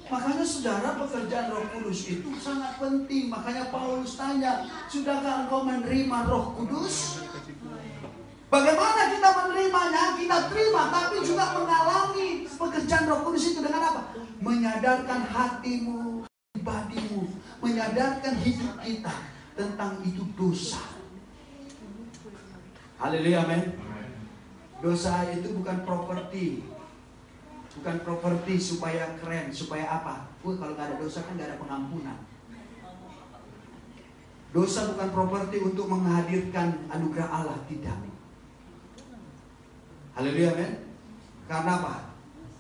Makanya saudara, pekerjaan Roh Kudus itu sangat penting. Makanya Paulus tanya, sudahkah engkau menerima Roh Kudus? Bagaimana kita menerimanya? Kita terima, tapi juga mengalami pekerjaan Roh Kudus itu dengan apa? Menyadarkan hatimu, pribadimu, menyadarkan hidup kita tentang itu dosa. Haleluya, amin. Dosa itu bukan properti. Bukan properti supaya keren, supaya apa? Kalau nggak ada dosa kan nggak ada pengampunan. Dosa bukan properti untuk menghadirkan anugerah Allah, tidak. Haleluya, amin. Karena apa?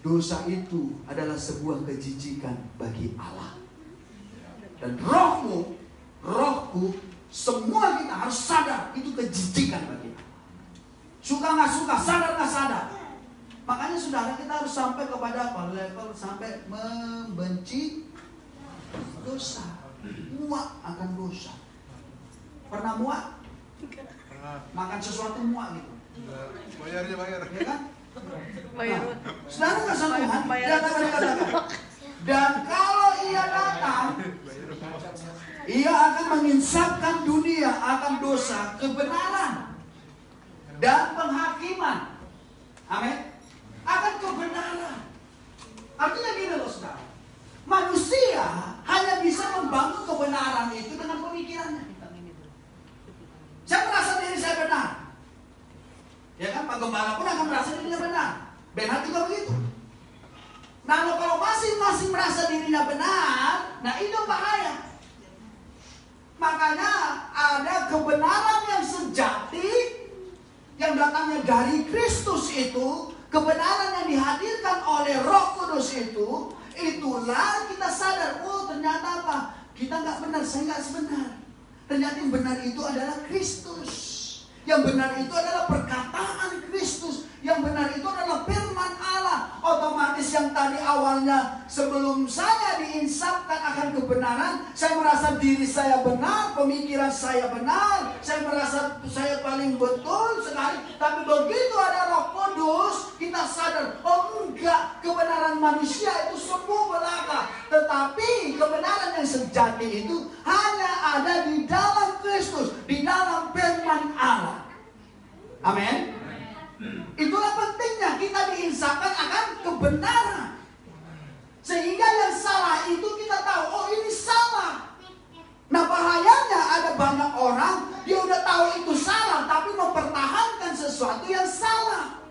Dosa itu adalah sebuah kejijikan bagi Allah. Dan rohmu, rohku, semua kita harus sadar itu kejijikan bagi Allah. Suka nggak suka, sadar nggak sadar. Makanya saudara, kita harus sampai kepada apa? Level sampai membenci dosa, muak akan dosa. Pernah muak? Pernah. Makan sesuatu muak gitu. Bayar, Ya kan? Bayar. Nah, saudara nggak Tuhan? Bayar. Dia akan dikatakan. Dan kalau ia datang, ia akan menginsafkan dunia akan dosa, kebenaran, dan penghakiman. Amin. Akan kebenaran. Artinya gini loh saudara. Manusia hanya bisa membangun kebenaran itu dengan pemikirannya. Saya merasa diri saya benar. Ya kan, Pak Gembala pun akan merasa dirinya benar. Benar juga begitu. Nah, kalau masing-masing merasa dirinya benar, nah itu bahaya. Makanya ada kebenaran yang sejati yang datangnya dari Kristus itu, kebenaran yang dihadirkan oleh Roh Kudus itu, itulah kita sadar, oh ternyata apa? Kita nggak benar, saya nggak sebenar. Ternyata yang benar itu adalah Kristus. Yang benar itu adalah perkataan Kristus. Yang benar itu adalah firman Allah. Otomatis yang tadi awalnya sebelum saya diinsafkan akan kebenaran, saya merasa diri saya benar, pemikiran saya benar, saya merasa saya paling betul sekali. Tapi begitu ada Roh Kudus, kita sadar, oh enggak, kebenaran manusia itu semua belaka. Tetapi kebenaran yang sejati itu hanya ada di dalam Kristus, di dalam firman Allah. Amin. Itulah pentingnya kita diinsafkan akan kebenaran. Sehingga yang salah itu kita tahu, oh ini salah. Nah bahayanya ada banyak orang, dia udah tahu itu salah, tapi mempertahankan sesuatu yang salah.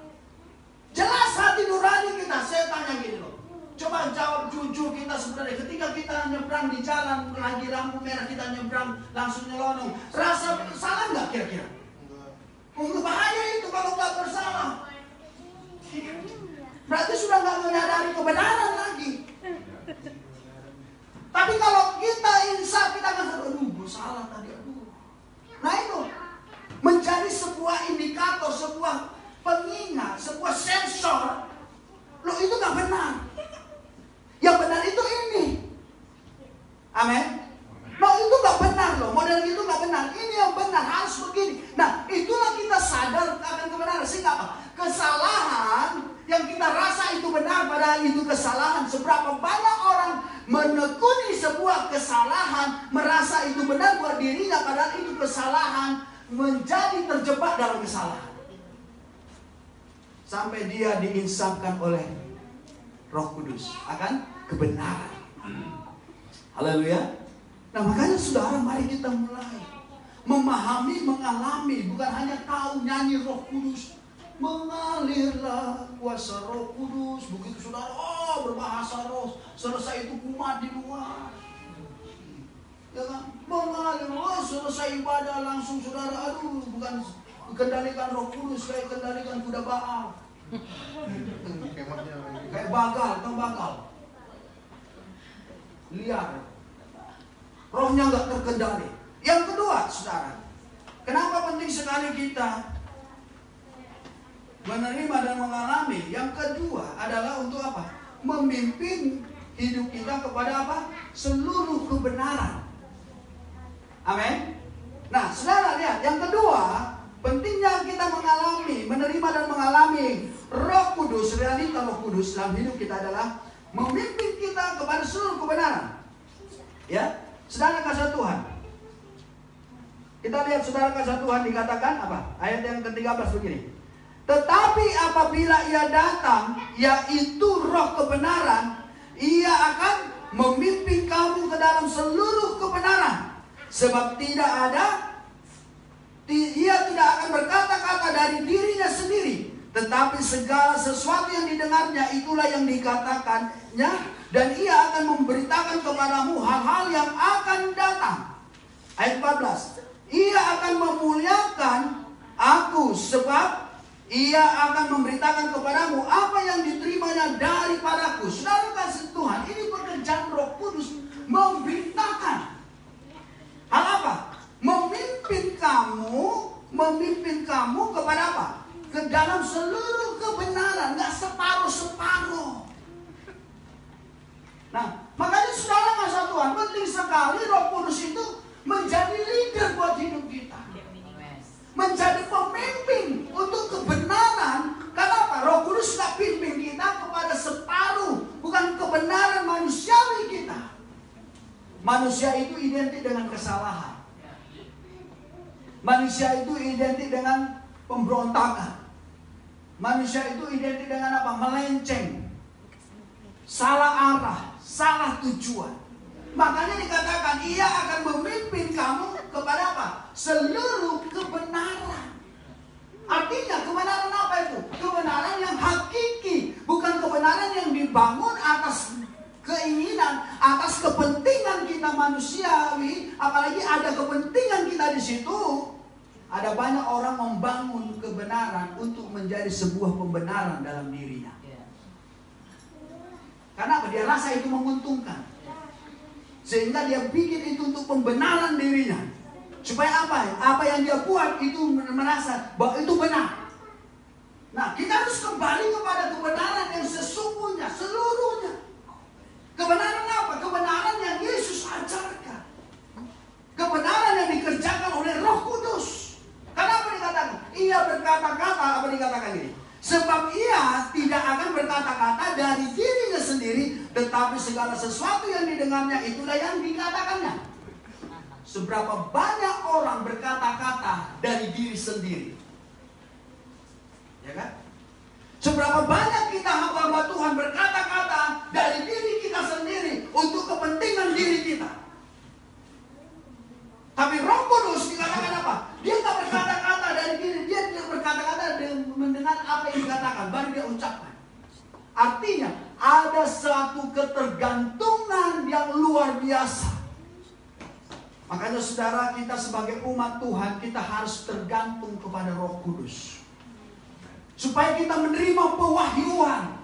Jelas hati nurani kita, saya tanya gini loh. Coba jawab jujur kita sebenarnya. Ketika kita nyebrang di jalan, lagi lampu merah kita nyebrang, langsung nyelonong. Rasa salah nggak kira-kira? Untuk bahaya itu kalau nggak bersalah. Berarti sudah nggak menyadari kebenaran lagi. Tapi kalau kita insaf, kita akan aduh gue salah tadi, aduh Amin. No, itu nggak benar loh, model itu nggak benar. Ini yang benar, harus begini. Nah, itulah kita sadar akan kebenaran. Sehingga apa? Kesalahan yang kita rasa itu benar, padahal itu kesalahan. Seberapa banyak orang menekuni sebuah kesalahan, merasa itu benar buat dirinya, padahal itu kesalahan, menjadi terjebak dalam kesalahan. Sampai dia diinsapkan oleh Roh Kudus akan kebenaran. Haleluya. Nah, makanya saudara, mari kita mulai memahami, mengalami, bukan hanya tahu nyanyi Roh Kudus. Mengalirlah kuasa Roh Kudus. Begitu saudara, berbahasa roh, selesai itu kumat di luar. Ya kan? Mengalir, selesai ibadah langsung saudara, bukan kendalikan Roh Kudus, kayak kendalikan kuda Baal. Kayak bagal, tahu bagal. Liar. Rohnya nggak terkendali. Yang kedua, saudara, kenapa penting sekali kita menerima dan mengalami? Yang kedua adalah untuk apa? Memimpin hidup kita kepada apa? Seluruh kebenaran. Amin. Nah, saudara lihat, yang kedua, pentingnya kita mengalami, menerima dan mengalami Roh Kudus, realita Roh Kudus dalam hidup kita adalah memimpin kita kepada seluruh kebenaran. Ya. Saudara kasih Tuhan. Kita lihat saudara kasih Tuhan dikatakan apa? Ayat yang ke-13 begini. Tetapi apabila ia datang, yaitu Roh kebenaran, ia akan memimpin kamu ke dalam seluruh kebenaran. Sebab ia tidak akan berkata-kata dari dirinya sendiri, tetapi segala sesuatu yang didengarnya itulah yang dikatakannya, dan ia akan memberitakan kepadamu hal-hal yang akan datang. Ayat 14. Ia akan memuliakan aku, sebab ia akan memberitakan kepadamu apa yang diterimanya daripadaku. Saudara kasih Tuhan, ini pekerjaan Roh Kudus, memberitakan. Hal apa? Memimpin kamu kepada apa? Ke dalam seluruh kebenaran, nggak separuh-separuh. Nah, makanya saudara kasih Tuhan, penting sekali Roh Kudus itu menjadi leader buat hidup kita, menjadi pemimpin untuk kebenaran. Kenapa? Roh Kudus nggak pimpin kita kepada separuh, bukan kebenaran manusiawi kita. Manusia itu identik dengan kesalahan. Manusia itu identik dengan pemberontakan. Manusia itu identik dengan apa? Melenceng, salah arah, salah tujuan. Makanya dikatakan ia akan memimpin kamu kepada apa? Seluruh kebenaran. Artinya kebenaran apa itu? Kebenaran yang hakiki, bukan kebenaran yang dibangun atas keinginan, atas kepentingan kita manusiawi. Apalagi ada kepentingan kita di situ. Ada banyak orang membangun kebenaran untuk menjadi sebuah pembenaran dalam dirinya. Karena apa? Dia rasa itu menguntungkan. Sehingga dia bikin itu untuk pembenaran dirinya. Supaya apa? Apa yang dia buat itu merasa bahwa itu benar. Nah, kita harus kembali kepada kebenaran yang sesungguhnya, seluruhnya. Kebenaran apa? Kebenaran yang Yesus ajarkan. Kebenaran yang dikerjakan oleh Roh Kudus. Kenapa dikatakan? Ia berkata-kata, apa dikatakan ini? Sebab ia tidak akan berkata-kata dari dirinya sendiri, tetapi segala sesuatu yang didengarnya itulah yang dikatakannya. Seberapa banyak orang berkata-kata dari diri sendiri? Ya kan? Seberapa banyak kita hamba Tuhan berkata-kata dari diri kita sendiri untuk kepentingan diri kita. Tapi Roh Kudus dikatakan apa? Dia tak berkata-kata dari diri, dia berkata-kata dengan mendengar apa yang dikatakan, baru dia ucapkan. Artinya ada suatu ketergantungan yang luar biasa. Makanya saudara, kita sebagai umat Tuhan, kita harus tergantung kepada Roh Kudus. Supaya kita menerima pewahyuan.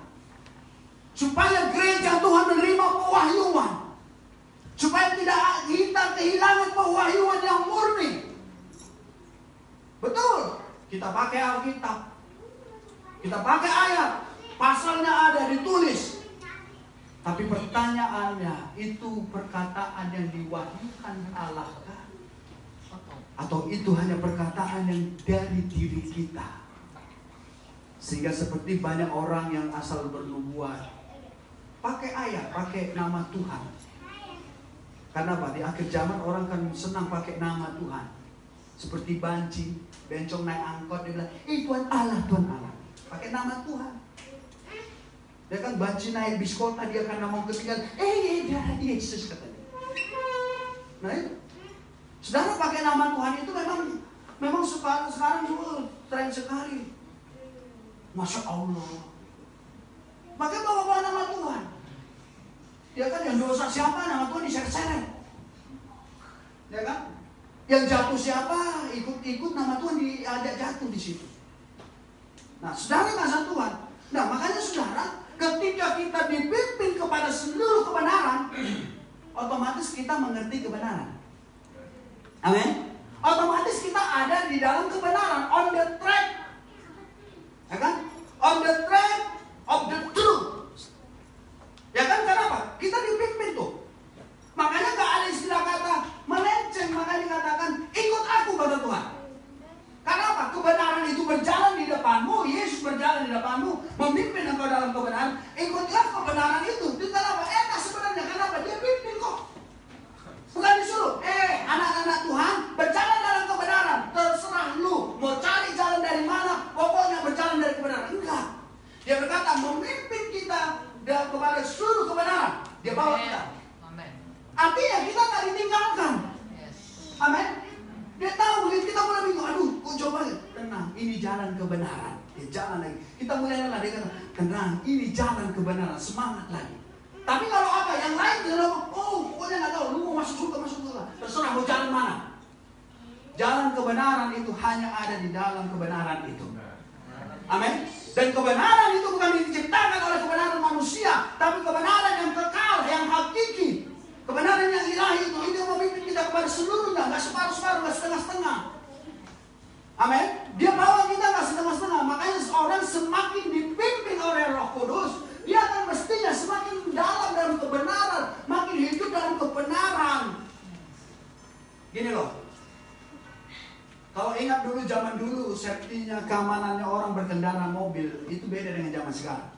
Supaya gereja Tuhan menerima pewahyuan. Supaya tidak kita kehilangan pewahyuan yang murni. Betul. Kita pakai Alkitab. Kita pakai ayat. Pasalnya ada ditulis. Tapi pertanyaannya, itu perkataan yang diwahyukan Allah kah? Atau itu hanya perkataan yang dari diri kita? Sehingga seperti banyak orang yang asal bernubuat, pakai ayat, pakai nama Tuhan. Karena apa? Di akhir zaman orang kan senang pakai nama Tuhan. Seperti banci, bencong naik angkot, dia bilang, Tuhan Allah, Tuhan Allah. Pakai nama Tuhan. Dia kan banci naik bis kota, dia kan mau ketinggalan, darah Yesus katanya. Nah itu, saudara pakai nama Tuhan itu memang sekarang juga tren sekali. Masya Allah. Pakai bawa nama Tuhan. Ya kan, yang dosa siapa, nama Tuhan diseret-seret. Ya kan? Yang jatuh siapa, ikut nama Tuhan ada jatuh di situ. Nah, saudara masa Tuhan. Nah, makanya saudara, ketika kita dipimpin kepada seluruh kebenaran, otomatis kita mengerti kebenaran. Amin. Otomatis kita ada di dalam kebenaran, on the track. Ya kan? On the track of the truth. Ya kan, kenapa? Kita dipimpin tuh. Makanya gak ada istilah kata melenceng. Makanya dikatakan ikut aku kata Tuhan. Kenapa? Kebenaran itu berjalan di depanmu. Yesus berjalan di depanmu, memimpin engkau dalam kebenaran. Ikutlah kebenaran itu. Itu kenapa? Enak sebenarnya. Kenapa? Dia pimpin kok. Bukan disuruh. Anak-anak Tuhan berjalan dalam kebenaran. Terserah lu mau cari jalan dari mana, pokoknya berjalan dari kebenaran. Enggak. Dia berkata memimpin kita kepada seluruh kebenaran. Dia bawa kita. Artinya kita tak ditinggalkan. Amin. Dia tahu kita mulai bingung. Aduh, coba tenang. Ini jalan kebenaran. Dia jalan lagi. Kita mulai lelah. Dia kata tenang. Ini jalan kebenaran. Semangat lagi. Tapi kalau apa yang lain dia bilang, pokoknya nggak tahu. Lu mau masuk surga. Terserah mau jalan mana. Jalan kebenaran itu hanya ada di dalam kebenaran itu. Amin. Dan kebenaran itu bukan diciptakan oleh kebenaran manusia, tapi kebenaran yang kekal, yang hakiki. Kebenaran yang ilahi itu yang memimpin kita kepada seluruhnya, nggak separuh-separuh, nggak setengah-setengah. Amin. Dia bawa kita nggak setengah-setengah. Makanya seorang semakin dipimpin oleh Roh Kudus, dia akan mestinya semakin dalam kebenaran, makin hidup dalam kebenaran. Gini loh. Kalau ingat dulu zaman dulu, safety-nya, keamanannya orang berkendara mobil itu beda dengan zaman sekarang.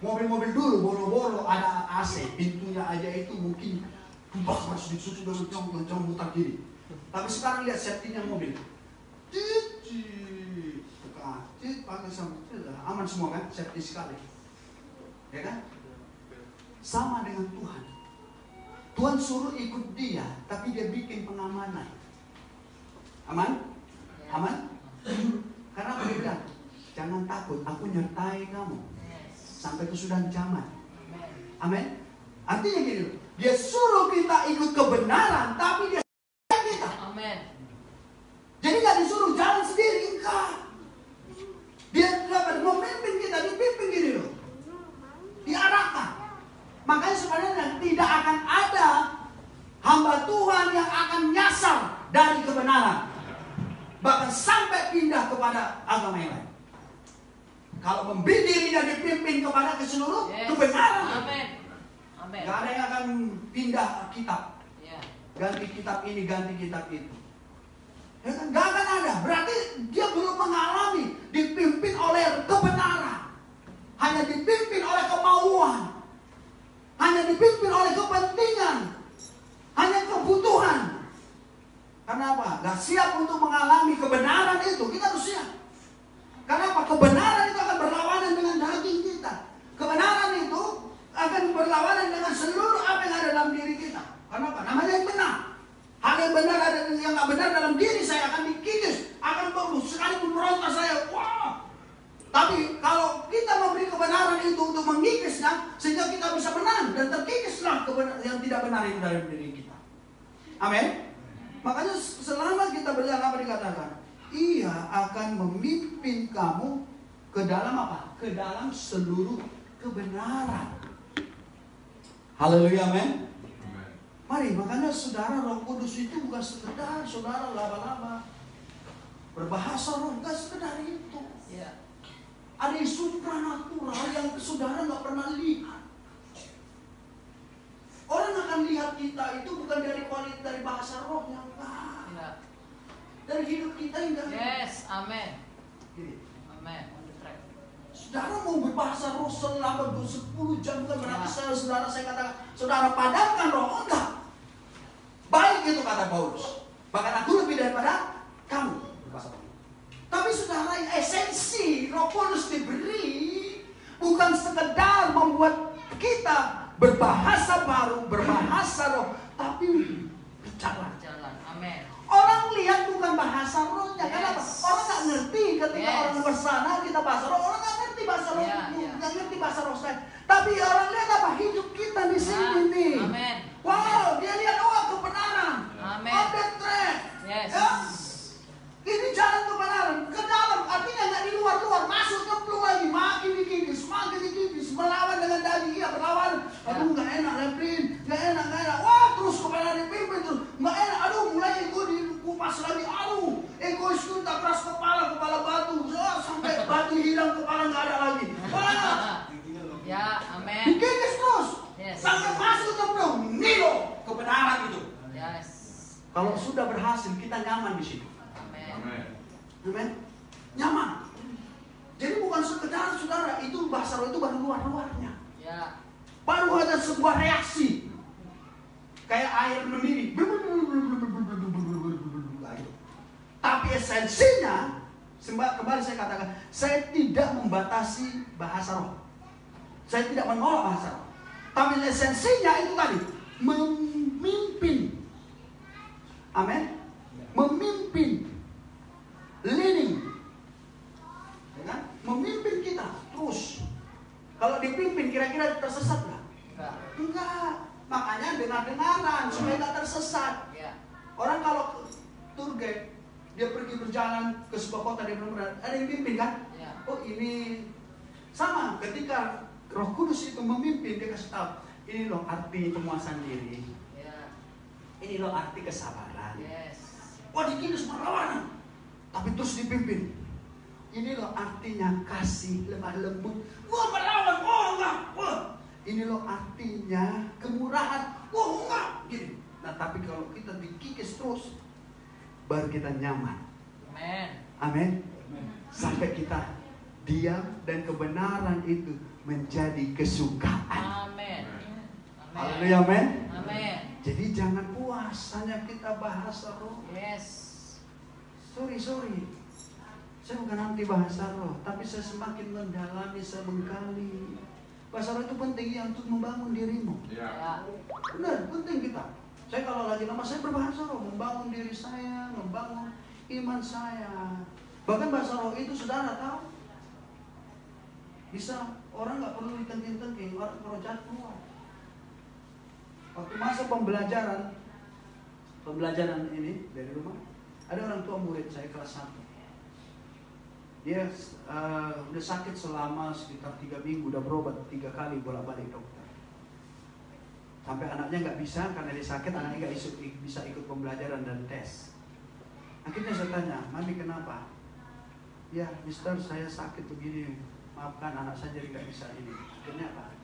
Mobil-mobil dulu boro-boro ada AC, pintunya aja itu mungkin harus disusun dengan cong mutar kiri. Tapi sekarang lihat safety-nya mobil, pakai sama aman semua kan, safety sekali, ya kan? Sama dengan Tuhan. Tuhan suruh ikut Dia, tapi Dia bikin pengamanan. Aman? Aman? Karena Dia bilang, jangan takut, aku nyertai kamu sampai kesudahan zaman. Amin. Artinya gini loh, Dia suruh kita ikut kebenaran, tapi Dia kita. Amin. Jadi gak disuruh jalan sendiri, enggak. Dia dapat memimpin kita, dipimpin gini loh, diarahkan. Makanya sebenarnya tidak akan ada hamba Tuhan yang akan nyasar dari kebenaran, bahkan sampai pindah kepada agama yang lain. Kalau membimbing dirinya dipimpin kepada keseluruh kebenaran. Amin. Amin. Gak ada yang akan pindah kitab. Ya. Ganti kitab ini, ganti kitab itu. Ya kan? Gak akan ada. Berarti dia belum mengalami dipimpin oleh kebenaran. Hanya dipimpin oleh kemauan. Hanya dipimpin oleh kepentingan. Hanya kebutuhan. Karena apa? Gak siap untuk mengalami kebenaran itu. Kita harus siap. Karena apa? Kebenaran itu akan berlawanan dengan daging kita. Kebenaran itu akan berlawanan dengan seluruh apa yang ada dalam diri kita. Karena apa? Namanya yang benar. Hal yang benar ada yang nggak benar dalam diri saya akan dikikis, akan sekalipun meronta saya. Wah. Tapi kalau kita memberi kebenaran itu untuk mengikisnya, sehingga kita bisa menang dan terkikislah yang tidak benar itu dalam diri kita. Amin. Makanya selama kita berjalan apa dikatakan? Ia akan memimpin kamu ke dalam apa? Ke dalam seluruh kebenaran. Haleluya, amin. Mari, makanya saudara, Roh Kudus itu bukan sekedar saudara laba-laba berbahasa roh, enggak sekedar itu. Ya. Ada yang supranatural yang saudara nggak pernah lihat. Orang akan lihat kita itu bukan dari kualitas dari bahasa rohnya, enggak. Ya. Dari hidup kita enggak. Yes, amin. Gini. Amin. On the track. Saudara mau berbahasa roh selama 10 jam kan berarti saudara saya katakan, saudara padamkan roh, enggak. Baik itu kata Paulus. Bahkan aku lebih daripada kamu berbahasa roh. Tapi saudara, esensi Roh Kudus diberi bukan sekedar membuat kita berbahasa baru, berbahasa roh, tapi berjalan. Jalan. Amin. Orang lihat bukan bahasa rohnya, Yes. kenapa? Orang nggak ngerti ketika Yes. orang bersana kita bahasa roh, orang nggak ngerti bahasa roh, Yeah, yeah. nggak ngerti bahasa roh saya. Tapi orang lihat apa? Hidup kita di sini Ya. nih. Amin. Wow, dia lihat kebenaran. Amin. On the track. Yes. Ya. Ini jalan kebenaran ke dalam, artinya nggak di luar, masuk nyemplung lagi, makin dikikis, melawan dengan daging, iya berlawan. Aduh nggak enak, Leplin, nggak enak. Wah terus kebenaran dipimpin terus, nggak enak. Aduh mulai ego dikupas lagi, aduh egois itu tak keras kepala batu, sampai batu hilang, kepala nggak ada lagi. Wah, Ya, amin. dikikis terus, Yes. sampai masuk nyemplung, nilo kebenaran itu. Yes. Kalau sudah berhasil, kita nyaman di situ. Amin. Amen. Nyaman. Jadi bukan sekedar saudara, itu bahasa roh itu baru luar-luarnya. Ya. Baru ada sebuah reaksi. Kayak air mendidih. Tapi esensinya, kembali saya katakan, saya tidak membatasi bahasa roh. Saya tidak menolak bahasa roh. Tapi esensinya itu tadi, memimpin. Amin. Memimpin. Leading, ya kan? Memimpin kita terus. Kalau dipimpin kira-kira tersesat nggak? Enggak. Makanya dengar-dengaran supaya nggak tersesat. Ya. Orang kalau tour guide dia pergi berjalan ke sebuah kota, dia benar-benar ada yang pimpin kan? Ya. Oh ini sama. Ketika Roh Kudus itu memimpin, dia kasih tahu ini loh arti penguasaan diri. Ya. Ini loh arti kesabaran. Yes. Wah dikindus perlawanan. Tapi terus dipimpin. Ini loh artinya kasih, lemah lembut. Wah melawan, wah enggak. Wah. Ini loh artinya kemurahan. Wah enggak. Gini. Nah tapi kalau kita dikikis terus, baru kita nyaman. Amin. Amin. Sampai kita diam dan kebenaran itu menjadi kesukaan. Amin. Haleluya, amin. Amin. Jadi jangan puas hanya kita bahasa roh. Yes. Sorry. Saya bukan anti bahasa roh, tapi saya semakin mendalami, saya menggali. Bahasa roh itu penting ya untuk membangun dirimu. Ya. Benar, penting kita. Saya kalau lagi lama saya berbahasa roh, membangun diri saya, membangun iman saya. Bahkan bahasa roh itu saudara tahu, bisa orang nggak perlu ditengking-tengking, orang roh jahat keluar. Waktu masa pembelajaran ini dari rumah, ada orang tua murid saya kelas 1. Dia udah sakit selama sekitar 3 minggu, udah berobat 3 kali bolak-balik dokter. Sampai anaknya nggak bisa karena dia sakit, anaknya nggak bisa ikut pembelajaran dan tes. Akhirnya saya tanya, Mami kenapa? Ya, Mister saya sakit begini, maafkan anak saya jadi nggak bisa ini. Akhirnya apa?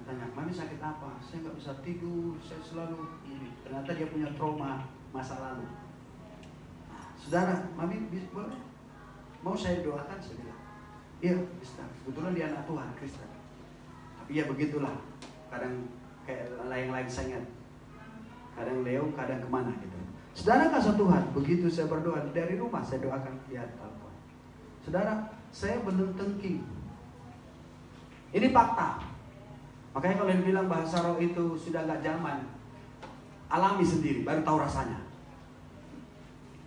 Katanya, Mami sakit apa? Saya nggak bisa tidur, saya selalu ini. Ternyata dia punya trauma masa lalu. Saudara, Mami boleh? Mau saya doakan? Saya bilang, iya Mister, kebetulan dia anak Tuhan, Kristen. Tapi ya begitulah, kadang kayak lain-lain sangat. Kadang leong, kadang kemana gitu. Saudara kasih Tuhan, begitu saya berdoa dari rumah, saya doakan dia telepon. Saudara, saya belum tengking. Ini fakta. Makanya kalau dibilang bahasa roh itu sudah gak zaman, alami sendiri, baru tahu rasanya.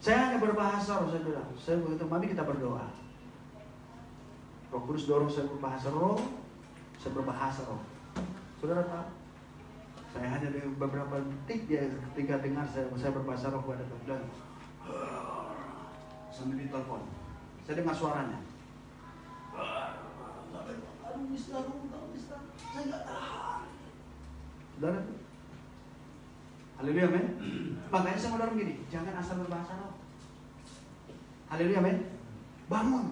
Saya hanya berbahasa roh, saya bilang, saya begitu, Mami kita berdoa. Roh Kudus dorong saya berbahasa roh, saya berbahasa roh. Saudara tahu? Saya hanya dengan beberapa detik dia ketika dengar saya berbahasa roh pada Tuhan. Sambil ditelepon, saya dengar suaranya. Aduh, Mister, saya nggak tahan. Saudara, haleluya, men. Makanya saya mau dorong gini, jangan asal berbahasa roh. Haleluya, men. Bangun.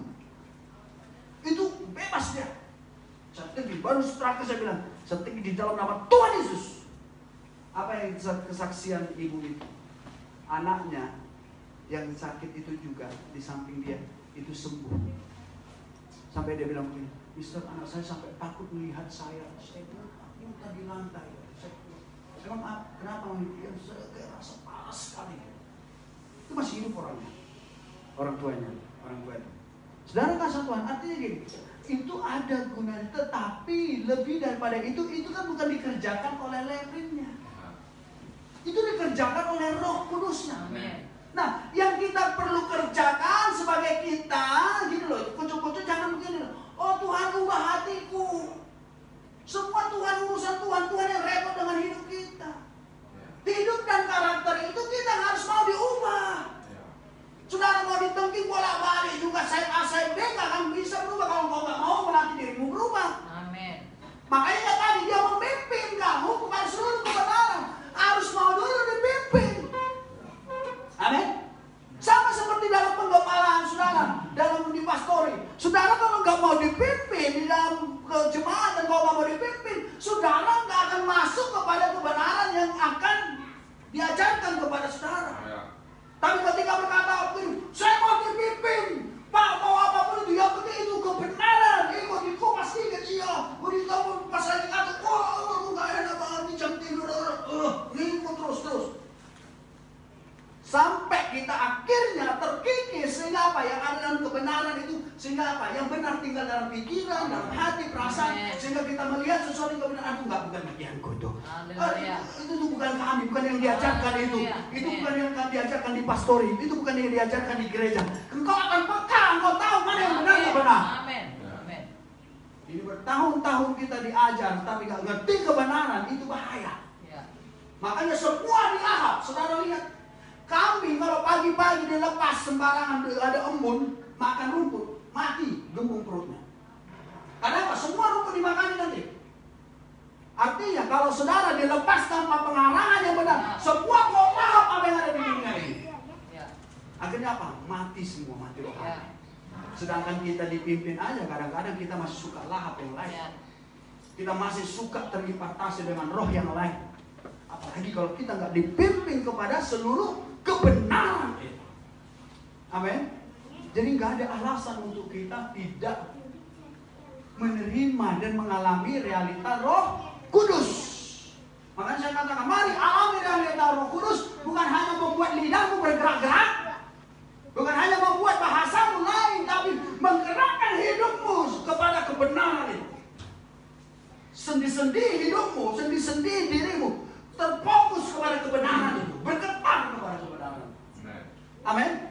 Itu bebas dia. Saya tinggi, baru terakhir saya bilang, saya tinggi di dalam nama Tuhan Yesus. Apa yang kesaksian ibu itu? Anaknya yang sakit itu juga di samping dia itu sembuh. Sampai dia bilang begini, Mister, anak saya sampai takut melihat saya muntah di lantai. Saya bilang, kenapa? Dia kayak rasa panas sekali. Itu masih hidup orangnya, orang tuanya. Saudara kasih Tuhan, artinya gini, itu ada gunanya, tetapi lebih daripada itu kan bukan dikerjakan oleh lerinnya. Itu dikerjakan oleh Roh Kudusnya. Nah, yang kita perlu kerjakan sebagai kita, gini loh, kucuk-kucuk jangan begini loh. Oh Tuhan, ubah hatiku. Semua Tuhan, urusan Tuhan yang repot dengan hidup kita. Hidup dan karakter itu kita harus mau diubah. Saudara mau ditengking bolak-balik juga saya B gak akan bisa berubah kalau kau gak mau melatih dirimu berubah. Amin. Makanya tadi dia memimpin kamu kepada seluruh kebenaran. Harus mau dulu dipimpin. Amin. Sama seperti dalam penggemalaan saudara, dalam di pastori. Saudara kalau nggak mau dipimpin di dalam jemaat dan kalau nggak mau dipimpin, saudara nggak akan masuk kepada kebenaran yang akan diajarkan kepada saudara. Tapi ketika berkata, saya mau dipimpin, Pak, mau apapun itu, yang penting itu kebenaran. Ikut pasti kecil. Udah kamu pas lagi kata, nggak enak banget di jam tidur. Ikut terus. Sampai kita akhirnya terkikis sehingga apa yang ada dalam kebenaran itu, sehingga apa yang benar tinggal dalam pikiran, dalam hati, perasaan, sehingga kita melihat sesuatu yang kebenaran. Aku bukan bagianku itu. Itu bukan kami, bukan yang diajarkan itu. Itu bukan yang diajarkan di pastori, itu bukan yang diajarkan di gereja. Engkau akan peka, engkau tahu mana yang benar dan benar. Amin. Ini bertahun-tahun kita diajar, tapi gak ngerti kebenaran, itu bahaya. Makanya semua diahap, saudara lihat. Kambing kalau pagi-pagi dilepas sembarangan, ada embun, makan rumput, mati, gembung perutnya. Karena apa? Semua rumput dimakan nanti. Artinya kalau saudara dilepas tanpa pengarangan yang benar, semua kau lahap apa yang ada di dunia ini. Akhirnya apa? Mati semua, mati rohani. Sedangkan kita dipimpin aja, kadang-kadang kita masih suka lahap yang lain. Kita masih suka terimpartasi dengan roh yang lain. Apalagi kalau kita nggak dipimpin kepada seluruh kebenaran itu. Amin. Jadi nggak ada alasan untuk kita tidak menerima dan mengalami realita Roh Kudus. Makanya saya katakan, mari alami realita Roh Kudus, bukan hanya membuat lidahmu bergerak-gerak, bukan hanya membuat bahasamu lain, tapi menggerakkan hidupmu kepada kebenaran itu. Sendi-sendi hidupmu, sendi-sendi dirimu terfokus kepada kebenaran itu, bergetar kepada kebenaran. Amin.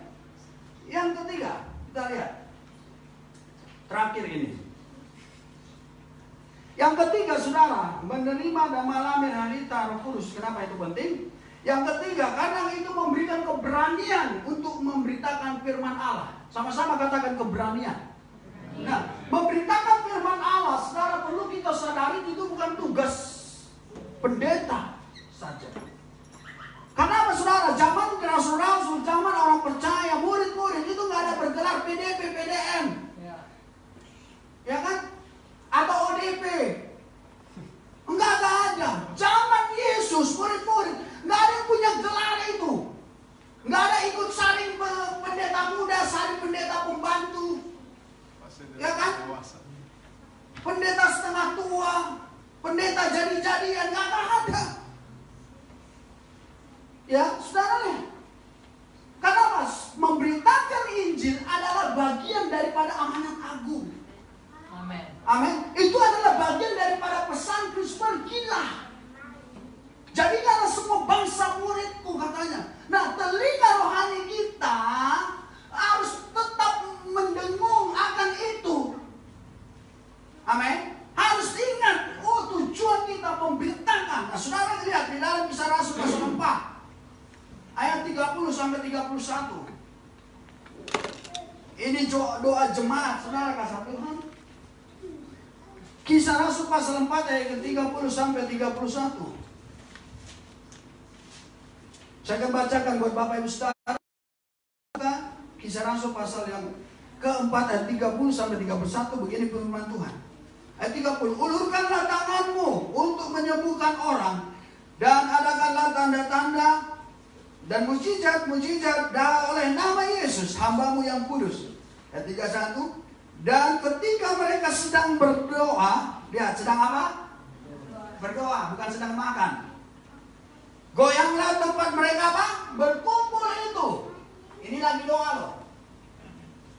Yang ketiga, kita lihat terakhir ini. Yang ketiga, saudara, menerima dan mengalami realita Roh Kudus. Kenapa itu penting? Yang ketiga, karena itu memberikan keberanian untuk memberitakan firman Allah. Sama-sama katakan keberanian. Nah, memberitakan firman Allah, saudara, perlu kita sadari itu bukan tugas pendeta saja. Karena apa saudara? Zaman rasul-rasul, zaman orang percaya, murid-murid itu nggak ada bergelar PDP, PDM, ya kan? Atau ODP, nggak ada. Zaman Yesus, murid-murid nggak ada yang punya gelar itu, nggak ada ikut saling pendeta muda, saling pendeta pembantu, ya kan? Pendeta setengah tua, pendeta jadi-jadian, nggak ada. Ya, saudara, kenapa? Memberitakan Injil adalah bagian daripada amanat agung. Amin. Amin. Itu adalah bagian daripada pesan Kristus, pergilah. Jadikanlah semua bangsa muridku, katanya. Nah, telinga rohani kita harus tetap mendengung akan itu. Amin. Harus ingat, tujuan kita memberitakan. Nah, saudara lihat di dalam Kisah Rasul pasal 4. Ayat 30 sampai 31. Ini doa jemaat, saudara kasih Tuhan. Kisah Rasul pasal 4 ayat 30 sampai 31. Saya akan bacakan buat Bapak Ibu saudara. Kisah Rasul pasal yang keempat ayat 30 sampai 31, begini firman Tuhan. Ayat 30, ulurkanlah tanganmu untuk menyembuhkan orang Dan adakanlah tanda-tanda dan mujizat-mujizat oleh nama Yesus, hamba-Mu yang kudus. Ayat 31. Dan ketika mereka sedang berdoa, lihat sedang apa? Berdoa, bukan sedang makan. Goyanglah tempat mereka apa? Berkumpul itu. Ini lagi doa loh.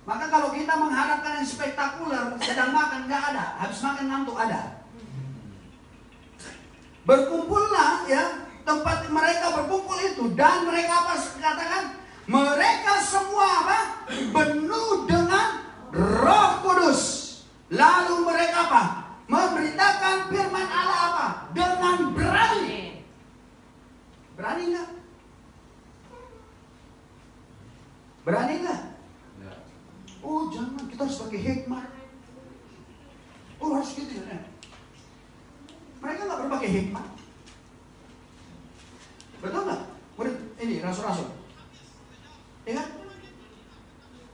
Maka kalau kita mengharapkan yang spektakuler, sedang makan nggak ada, habis makan ngantuk ada. Berkumpullah ya, tempat mereka berkumpul itu, dan mereka apa katakan? Mereka semua apa? Penuh dengan Roh Kudus. Lalu mereka apa? Memberitakan firman Allah apa? Dengan berani. Berani nggak? Berani nggak? Oh jangan, kita harus pakai hikmat. Oh harus gitu ya. Mereka nggak berpakai hikmat. Betul nggak? Murid ini rasul-rasul. Ya kan?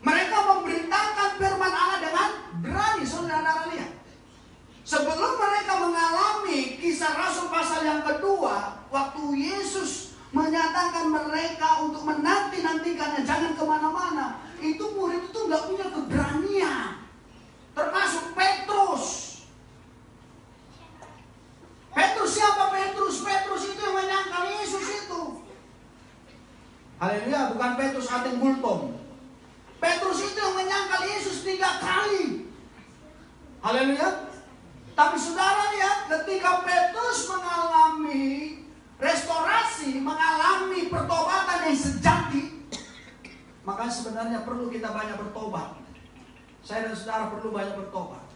Mereka memberitakan firman Allah dengan berani, saudara-saudara lihat. Sebelum mereka mengalami kisah Rasul pasal yang kedua, waktu Yesus menyatakan mereka untuk menanti-nantikannya, jangan kemana-mana, itu murid itu nggak punya keberanian, termasuk Petrus. Petrus siapa Petrus? Petrus itu yang menyangkal Yesus itu. Haleluya, bukan Petrus Ateng Bultom. Petrus itu yang menyangkal Yesus 3 kali. Haleluya. Tapi saudara lihat, ketika Petrus mengalami restorasi, mengalami pertobatan yang sejati, maka sebenarnya perlu kita banyak bertobat. Saya dan saudara perlu banyak bertobat.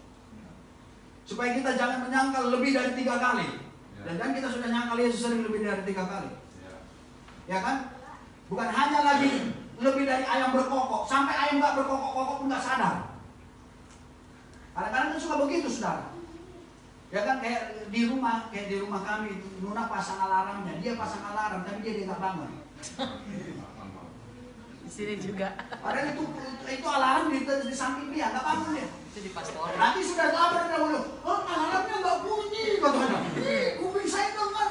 Supaya kita jangan menyangkal lebih dari 3 kali. Dan kan kita sudah nyangkal Yesus sering lebih dari 3 kali. Ya kan? Bukan hanya lagi lebih dari ayam berkokok, sampai ayam nggak berkokok-kokok pun nggak sadar. Kadang-kadang kan suka begitu, saudara. Ya kan kayak di rumah kami itu, Nuna pasang alarmnya, dia pasang alarm tapi dia nggak bangun. Di sini juga. Padahal itu alarm di samping dia, nggak bangun dia. Itu di pastoran. Nanti sudah kabar dahulu, oh alarmnya nggak bunyi, katanya. Kuping saya dengar.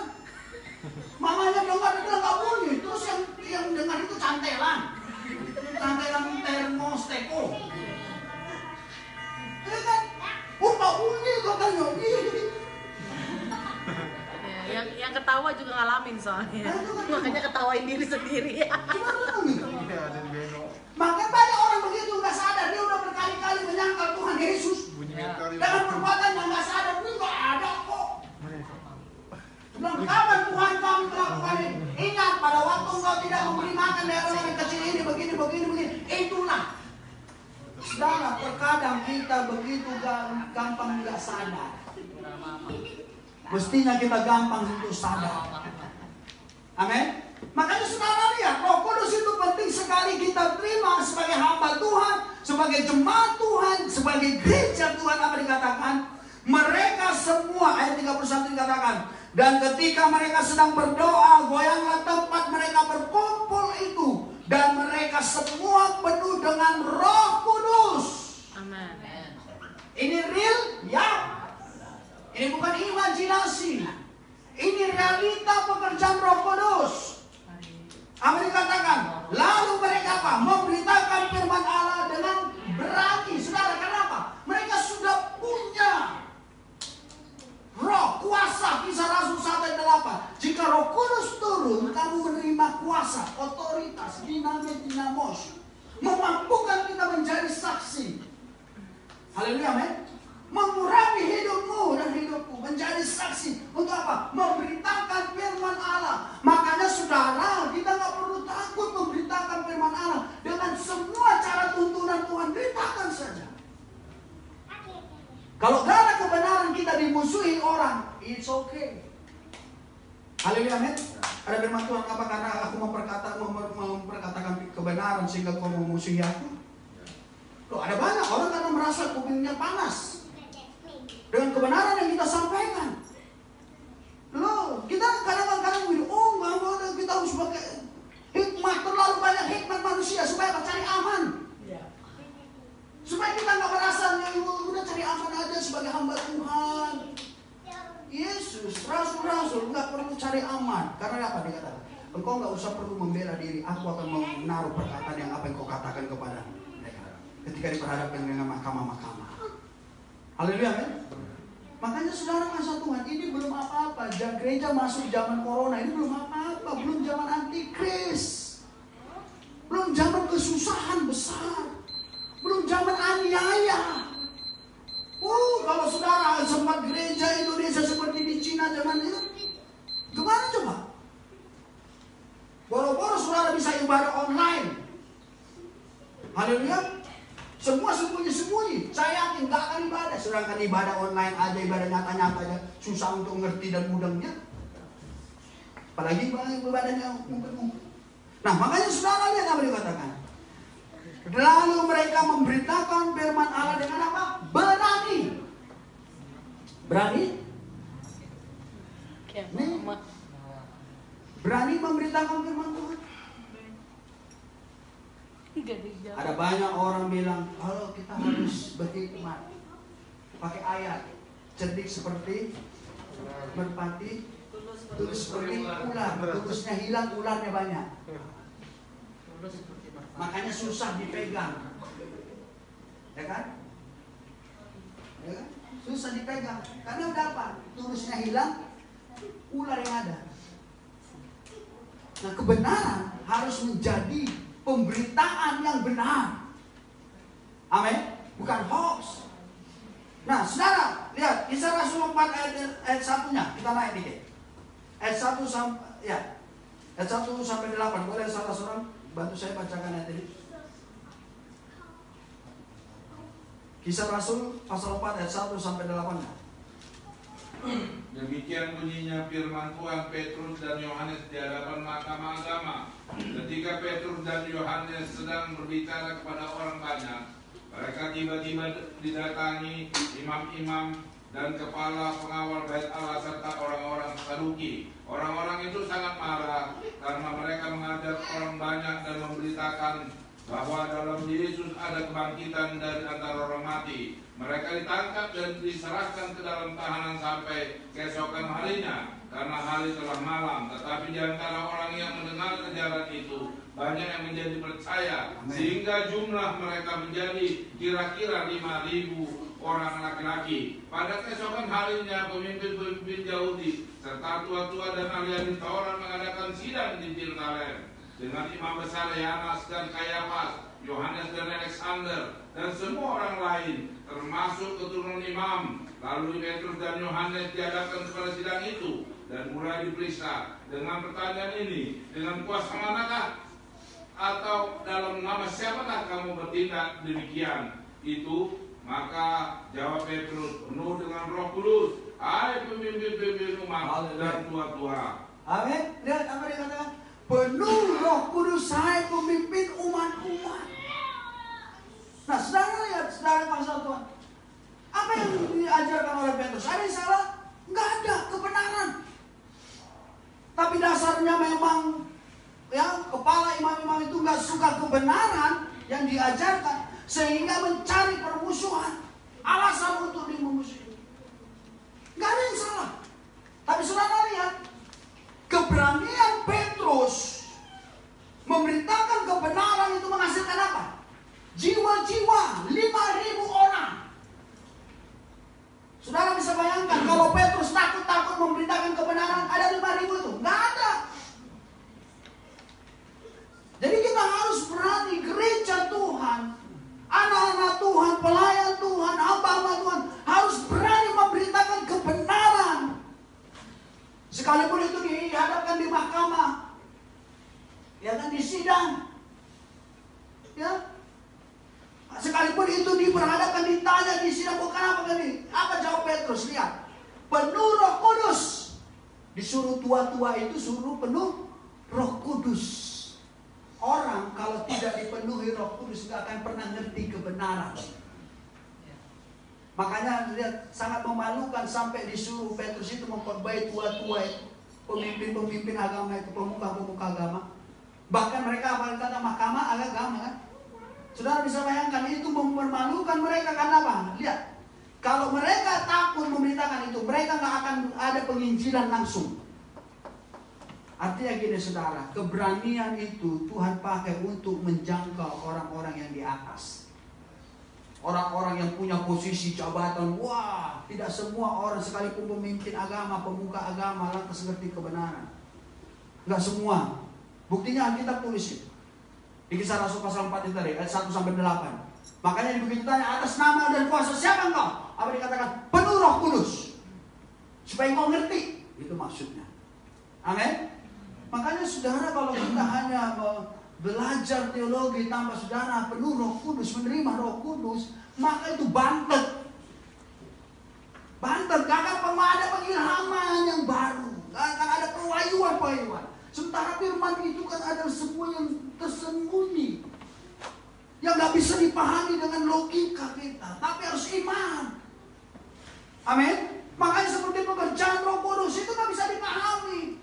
Mamanya dengar dia nggak bunyi, terus yang dengar itu cantelan termosteko. Ya kan? Oh nggak bunyi katanya. Ya, yang ketawa juga ngalamin soalnya. Makanya ketawain diri sendiri. Maka banyak orang begitu nggak sadar, dia udah berkali-kali menyangkal Tuhan Yesus. Dengan perbuatan yang nggak sadar, ini nggak ada kok. Bilang, kapan Tuhan kami melakukan ini? Ingat pada waktu engkau tidak memberi makan dari orang yang kecil ini, begini. Itulah. Saudara, terkadang kita begitu gampang nggak sadar. Mestinya kita gampang untuk sadar. Amin. Makanya saudara lihat, Roh Kudus itu penting sekali kita terima sebagai hamba Tuhan, sebagai jemaat Tuhan, sebagai gereja Tuhan. Apa dikatakan? Mereka semua, ayat 31 dikatakan, dan ketika mereka sedang berdoa, goyanglah tempat mereka berkumpul itu, dan mereka semua penuh dengan Roh Kudus. Amin. Ini real? Ya. Ini bukan imajinasi. Ini realita pekerjaan Roh Kudus. Apa dikatakan? Lalu mereka apa? Memberitakan firman Allah dengan berani. Saudara, kenapa? Mereka sudah punya roh, kuasa. Kisah Rasul 1 ayat 8. Jika Roh Kudus turun, kamu menerima kuasa, otoritas, dinamos, memampukan kita menjadi saksi. Haleluya, men. Mengurangi hidupmu dan hidupku, menjadi saksi. Untuk apa? Memberitakan firman Allah. Makanya saudara, kita nggak perlu takut memberitakan firman Allah. Dengan semua cara tuntunan Tuhan, beritakan saja. Kalau karena kebenaran kita dimusuhi orang, it's okay. Haleluya, men. Ada firman Tuhan, apa karena aku memperkatakan kebenaran sehingga kau memusuhi aku? Loh, ada banyak orang karena merasa kupingnya panas dengan kebenaran yang kita sampaikan. Loh, kita kadang-kadang bilang, oh nggak boleh, kita harus pakai hikmat, terlalu banyak hikmat manusia supaya cari aman. Supaya kita nggak merasa, ya udah cari aman aja sebagai hamba Tuhan. Yesus, rasul-rasul nggak perlu cari aman. engkau nggak usah perlu membela diri. Aku akan menaruh perkataan yang apa yang kau katakan kepada mereka ketika diperhadapkan dengan mahkamah-mahkamah. Haleluya, kan? Makanya saudara masa Tuhan, ini belum apa-apa. Gereja masuk zaman corona, ini belum apa-apa. Belum zaman antikris. Belum zaman kesusahan besar. Belum zaman aniaya. Kalau saudara sempat gereja Indonesia seperti di Cina zaman itu, gimana coba? Boro-boro saudara bisa ibadah online. Haleluya. Semua sembunyi-sembunyi. Saya yakin gak akan ibadah. Sedangkan ibadah online aja, ibadah nyata-nyata aja susah untuk ngerti dan mudahnya. Apalagi ibadahnya ngumpet-ngumpet. Nah, makanya saudara lihat apa dikatakan. Lalu mereka memberitakan firman Allah dengan apa? Berani. Berani? Nih. Berani memberitakan firman Tuhan. Ada banyak orang bilang, kalau kita harus berhikmat, pakai ayat, cerdik seperti merpati, tulus seperti ular. Tulusnya hilang, ularnya banyak. Makanya susah dipegang, ya kan? Ya kan? Susah dipegang, karena udah apa? Tulusnya hilang, ular yang ada. Nah, kebenaran harus menjadi pemberitaan yang benar. Amin. Bukan hoax. Nah, saudara, lihat Kisah Rasul 4 ayat 1-nya. Kita naik dikit. Ayat 1 sampai ya. Ayat 1 sampai 8. Boleh salah seorang bantu saya bacakan ayat ini. Kisah Rasul pasal 4 ayat 1 sampai 8. Demikian bunyinya firman Tuhan Petrus dan Yohanes di hadapan mahkamah agama. Ketika Petrus dan Yohanes sedang berbicara kepada orang banyak, mereka tiba-tiba didatangi imam-imam dan kepala pengawal bait Allah serta orang-orang Saduki. Orang-orang itu sangat marah karena mereka mengajar orang banyak dan memberitakan bahwa dalam Yesus ada kebangkitan dari antara orang mati. Mereka ditangkap dan diserahkan ke dalam tahanan sampai keesokan harinya, karena hari telah malam. Tetapi di antara orang yang mendengar ajaran itu, banyak yang menjadi percaya. Amen. Sehingga jumlah mereka menjadi kira-kira 5.000 orang laki-laki. Pada keesokan harinya, pemimpin-pemimpin Yahudi serta tua-tua dan ahli-ahli Taurat mengadakan sidang di Yerusalem dengan imam besar Yanas dan Kayafas, Yohanes dan Alexander, dan semua orang lain, termasuk keturunan imam. Lalu Petrus dan Yohanes dihadapkan kepada sidang itu dan mulai diperiksa dengan pertanyaan ini, dengan kuasa manakah atau dalam nama siapakah kamu bertindak demikian? Itu maka jawab Petrus penuh dengan Roh Kudus, hai pemimpin-pemimpin umat dan tua-tua. Amin. Lihat apa dia katakan? Penuh Roh Kudus, hai pemimpin umat-umat. Nah, saudara lihat, saudara pasal Tuhan. Apa yang diajarkan oleh Petrus? Ada yang salah? Enggak ada, kebenaran. Tapi dasarnya memang ya, kepala imam-imam itu enggak suka kebenaran yang diajarkan, sehingga mencari permusuhan, alasan untuk dimusuhi. Enggak ada yang salah. Tapi saudara lihat, keberanian Petrus memberitakan kebenaran itu menghasilkan apa? Jiwa-jiwa, 5.000 orang. Saudara bisa bayangkan kalau Petrus takut-takut memberitakan kebenaran, ada 5.000 itu? Nggak ada. Jadi kita harus berani, gereja Tuhan, anak-anak Tuhan, pelayan Tuhan, hamba-hamba Tuhan, harus berani memberitakan kebenaran. Sekalipun itu dihadapkan di mahkamah, ya kan, di sidang, ya. Sekalipun itu diperhadapkan, ditanya di sidang, bukan apa kan ini? Apa jawab Petrus? Lihat, penuh Roh Kudus. Disuruh tua-tua itu suruh penuh Roh Kudus. Orang kalau tidak dipenuhi Roh Kudus nggak akan pernah ngerti kebenaran. Makanya lihat, sangat memalukan sampai disuruh Petrus itu memperbaiki tua-tua itu, pemimpin-pemimpin agama itu, pemuka-pemuka agama. Bahkan mereka apa kata mahkamah agama kan? Saudara bisa bayangkan itu mempermalukan mereka karena apa? Lihat, kalau mereka takut memberitakan itu, mereka nggak akan ada penginjilan langsung. Artinya gini saudara, keberanian itu Tuhan pakai untuk menjangkau orang-orang yang di atas. Orang-orang yang punya posisi jabatan. Wah, tidak semua orang sekalipun pemimpin agama, pemuka agama lantas ngerti kebenaran. Enggak semua. Buktinya Alkitab tulis itu. Di Kisah Rasul pasal 4 itu tadi, ayat 1 sampai 8. Makanya begitu tanya, atas nama dan kuasa siapa engkau? Apa dikatakan? Penuh Roh Kudus. Supaya engkau ngerti. Itu maksudnya. Amin. Makanya saudara, kalau kita hanya belajar teologi tanpa saudara penuh Roh Kudus, menerima Roh Kudus, maka itu bantet. Bantet, gak akan pernah ada pengilhaman yang baru. Gak akan ada pewayuan-pewayuan. Sementara firman itu kan adalah sebuah yang tersembunyi, yang gak bisa dipahami dengan logika kita, tapi harus iman. Amin. Makanya seperti pekerjaan Roh Kudus itu gak bisa dipahami.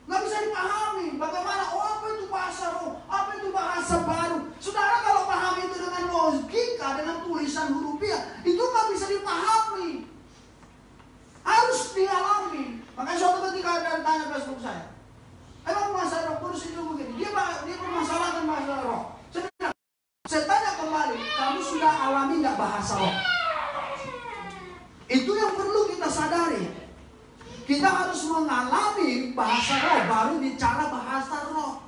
Gak bisa dipahami. Bagaimana? Oh, apa itu bahasa roh? Apa itu bahasa baru? Saudara kalau paham itu dengan logika, dengan tulisan hurufiah, itu gak bisa dipahami. Harus dialami. Makanya suatu ketika ada tanya Facebook saya, emang bahasa Roh Kudus itu begini? Dia permasalahkan bahasa roh. Saya tanya kembali, kamu sudah alami gak bahasa roh? Itu yang perlu kita sadari. Kita harus mengalami bahasa roh, baru bicara bahasa roh.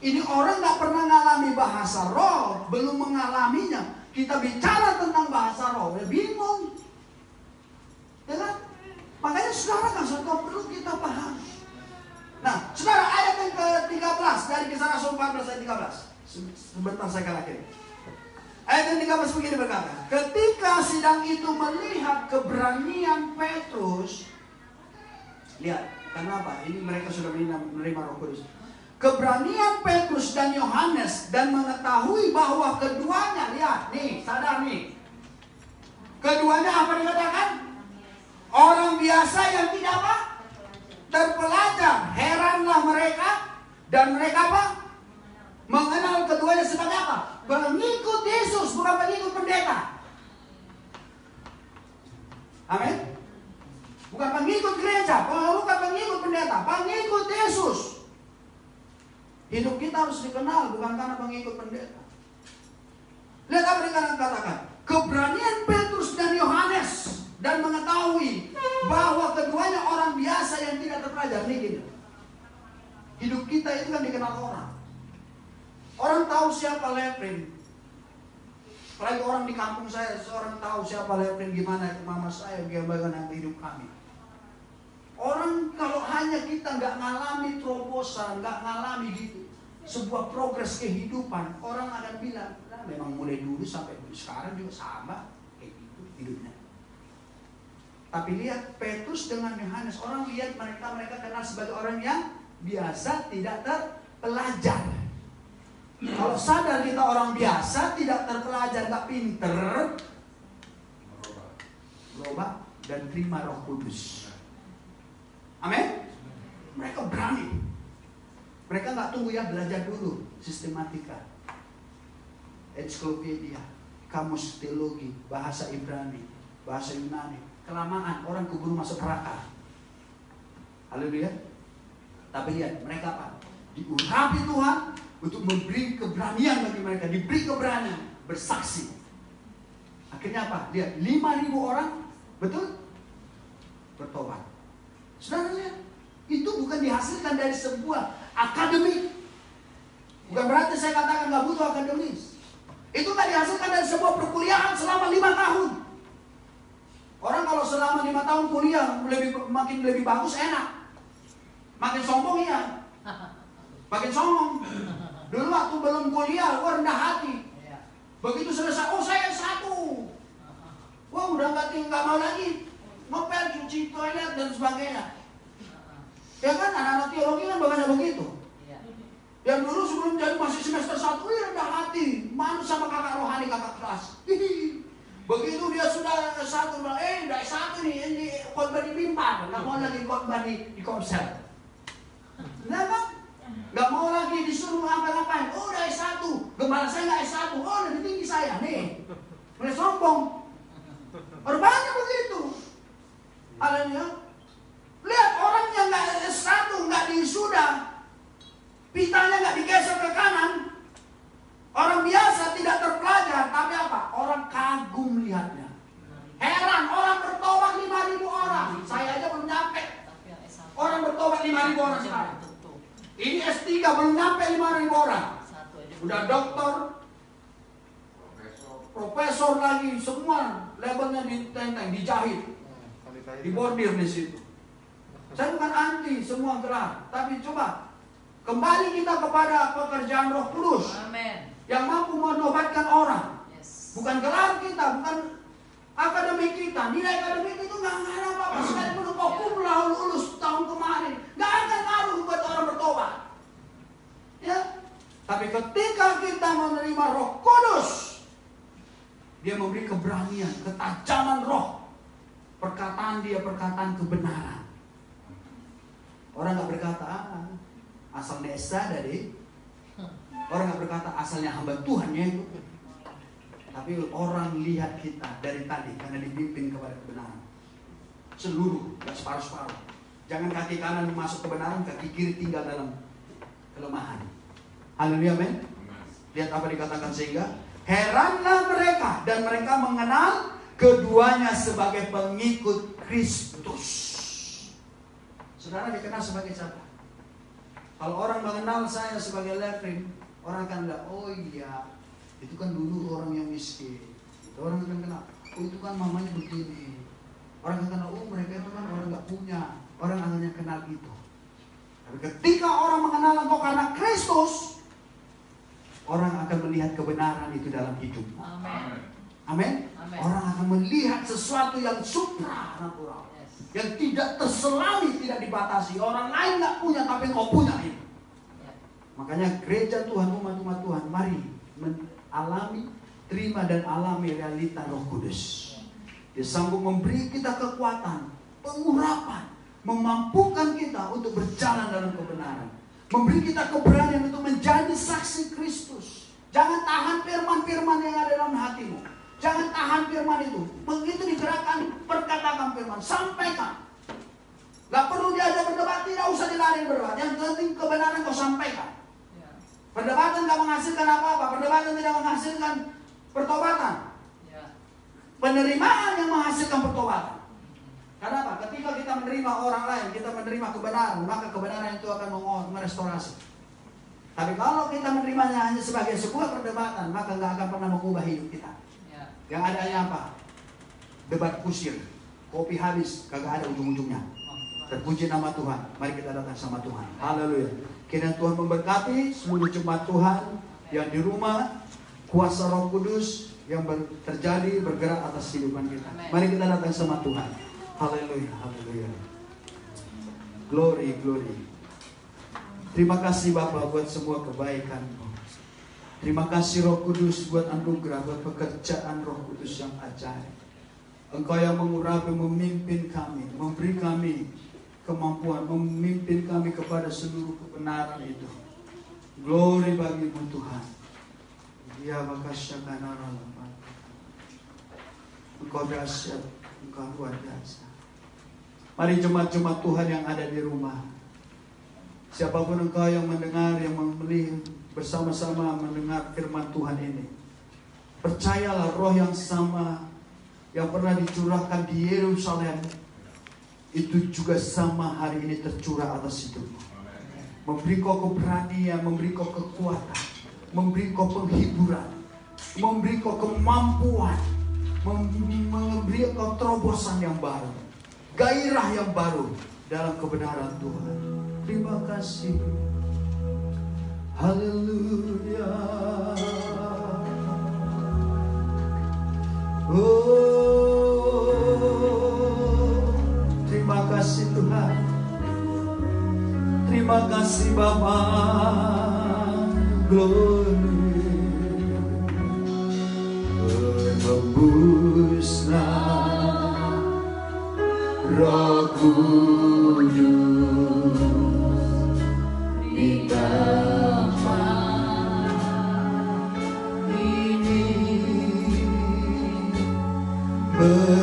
Ini orang gak pernah mengalami bahasa roh, belum mengalaminya. Kita bicara tentang bahasa roh, ya bingung. Ya kan? Makanya saudara kan, saudara perlu kita paham. Nah, saudara, ayat yang ke-13 dari Kisah Rasul 14 ayat 13. Sebentar saya kalahin. Ayat yang 13 begini berkata, ketika sidang itu melihat keberanian Petrus, lihat, kenapa? Ini mereka sudah menerima Roh Kudus. Keberanian Petrus dan Yohanes dan mengetahui bahwa keduanya, lihat, nih, sadar nih. Keduanya apa dikatakan? Orang biasa yang tidak apa? Terpelajar. Heranlah mereka dan mereka apa? Mengenal keduanya sebagai apa? Pengikut Yesus, bukan pengikut pendeta. Amin. Bukan pengikut gereja, bukan pengikut pendeta, pengikut Yesus. Hidup kita harus dikenal, bukan karena pengikut pendeta. Lihat apa yang katakan. Keberanian Petrus dan Yohanes dan mengetahui bahwa keduanya orang biasa yang tidak terpelajar. Ini gini. Hidup kita itu kan dikenal orang. Orang tahu siapa Leprin. Apalagi orang di kampung saya, seorang tahu siapa Leprin, gimana mama saya, bagaimana hidup kami. Orang kalau hanya kita nggak ngalami terobosan, nggak ngalami gitu, sebuah progres kehidupan, orang akan bilang, nah, memang mulai dulu sampai sekarang juga sama kayak gitu hidupnya. Tapi lihat Petrus dengan Yohanes, orang lihat mereka kenal sebagai orang yang biasa, tidak terpelajar. Kalau sadar kita orang biasa, tidak terpelajar, nggak pinter, berubah dan terima Roh Kudus. Amin. Mereka berani. Mereka nggak tunggu ya, belajar dulu sistematika, ensiklopedia, kamus teologi, bahasa Ibrani, bahasa Yunani. Kelamaan orang keburu masuk neraka. Haleluya. Tapi lihat mereka apa? Diurapi Tuhan untuk memberi keberanian bagi mereka, diberi keberanian bersaksi. Akhirnya apa? Lihat 5.000 orang, betul? Bertobat. Saudara lihat, itu bukan dihasilkan dari sebuah akademik. Bukan berarti saya katakan nggak butuh akademis. Itu nggak dihasilkan dari sebuah perkuliahan selama 5 tahun. Orang kalau selama 5 tahun kuliah makin lebih bagus, enak. Makin sombong iya. Makin sombong. Dulu waktu belum kuliah, gua rendah hati. Begitu selesai, oh saya S1. Wah udah nggak mau lagi ngepel, cuci toilet dan sebagainya. Ya kan anak-anak teologi kan bagusnya begitu. Yang dulu sebelum jadi masih semester 1, rendah hati, malu sama kakak rohani, kakak kelas. Begitu dia sudah S1, udah S1 nih, ini khotbah di Pimpar, nggak mau lagi khotbah di Komsel. Nah kan? Nggak mau lagi disuruh apa-apain. Oh udah S1, gembala saya nggak S1, oh lebih tinggi saya nih. Mulai sombong. Orang banyak begitu. Alanya, lihat orang yang nggak S1, nggak Pitanya nggak digeser ke kanan. Orang biasa tidak terpelajar, tapi apa? Orang kagum lihatnya. Heran, orang bertobat 5.000 orang. Saya aja belum nyampe. Orang bertobat 5.000 orang sekarang. Ini S3 belum nyampe 5.000 orang. Udah doktor, profesor lagi, semua labelnya ditenteng, dijahit, dibordir di situ. Saya bukan anti semua gelar, tapi coba kembali kita kepada pekerjaan Roh Kudus. Amin. Yang mampu menobatkan orang. Yes. Bukan gelar kita, bukan akademik kita. Nilai akademik itu nggak ada apa-apa. Sekalipun kau kumlah lulus tahun kemarin, nggak akan ngaruh buat orang bertobat. Ya. Tapi ketika kita menerima Roh Kudus, Dia memberi keberanian, ketajaman roh. Perkataan dia perkataan kebenaran. Orang nggak berkata asal desa dari. Orang nggak berkata asalnya hamba Tuhannya itu. Tapi orang lihat kita dari tadi karena dipimpin kepada kebenaran. Seluruh, nggak separuh-separuh. Jangan kaki kanan masuk kebenaran, kaki kiri tinggal dalam kelemahan. Haleluya, men. Lihat apa dikatakan sehingga heranlah mereka dan mereka mengenal keduanya sebagai pengikut Kristus. Saudara dikenal sebagai siapa? Kalau orang mengenal saya sebagai Levin, orang akan bilang, oh iya, itu kan dulu orang yang miskin. Orang akan kenal, oh itu kan mamanya begini. Orang akan kenal, oh mereka itu kan orang nggak punya. Orang hanya kenal itu. Tapi ketika orang mengenal engkau karena Kristus, orang akan melihat kebenaran itu dalam hidup. Amin. Amin. Amin. Orang akan melihat sesuatu yang supranatural, yang tidak terselami, tidak dibatasi. Orang lain nggak punya, tapi kau punya itu. Makanya gereja Tuhan, umat-umat Tuhan, mari alami, terima dan alami realita Roh Kudus. Dia sanggup memberi kita kekuatan, pengurapan, memampukan kita untuk berjalan dalam kebenaran, memberi kita keberanian untuk menjadi saksi Kristus. Jangan tahan firman-firman yang ada dalam hatimu. Jangan tahan firman itu. Begitu digerakkan, perkatakan firman, sampaikan. Gak perlu diajak berdebat, tidak usah dilari berdebat. Yang penting kebenaran kau sampaikan. Perdebatan gak menghasilkan apa-apa. Perdebatan tidak menghasilkan pertobatan. Penerimaan yang menghasilkan pertobatan. Karena apa? Ketika kita menerima orang lain, kita menerima kebenaran, maka kebenaran itu akan merestorasi. Tapi kalau kita menerimanya hanya sebagai sebuah perdebatan, maka nggak akan pernah mengubah hidup kita. Yang adanya apa? Debat kusir, kopi habis, kagak ada ujung-ujungnya. Terpuji nama Tuhan. Mari kita datang sama Tuhan. Haleluya. Kiranya Tuhan memberkati seluruh jemaat Tuhan yang di rumah, kuasa Roh Kudus yang terjadi bergerak atas kehidupan kita. Mari kita datang sama Tuhan. Haleluya, haleluya. Glory, glory. Terima kasih Bapa buat semua kebaikan-Mu. Terima kasih Roh Kudus buat anugerah, buat pekerjaan Roh Kudus yang ajaib. Engkau yang mengurapi, memimpin kami, memberi kami kemampuan, memimpin kami kepada seluruh kebenaran itu. Glory bagi-Mu Tuhan. Ya makasih karena Engkau dahsyat, Engkau luar biasa. Mari jemaat-jemaat Tuhan yang ada di rumah, siapapun engkau yang mendengar, yang memilih bersama-sama mendengar firman Tuhan ini, percayalah roh yang sama yang pernah dicurahkan di Yerusalem itu juga sama hari ini tercurah atas hidupmu. Memberi kau keberanian, memberi kau kekuatan, memberi kau penghiburan, memberi kau kemampuan, memberi kau terobosan yang baru, gairah yang baru dalam kebenaran Tuhan. Terima kasih. Haleluya. Oh, terima kasih Tuhan. Terima kasih Bapa. Glory. Hembuslah Roh Kudus di tempat ini, berhembuslah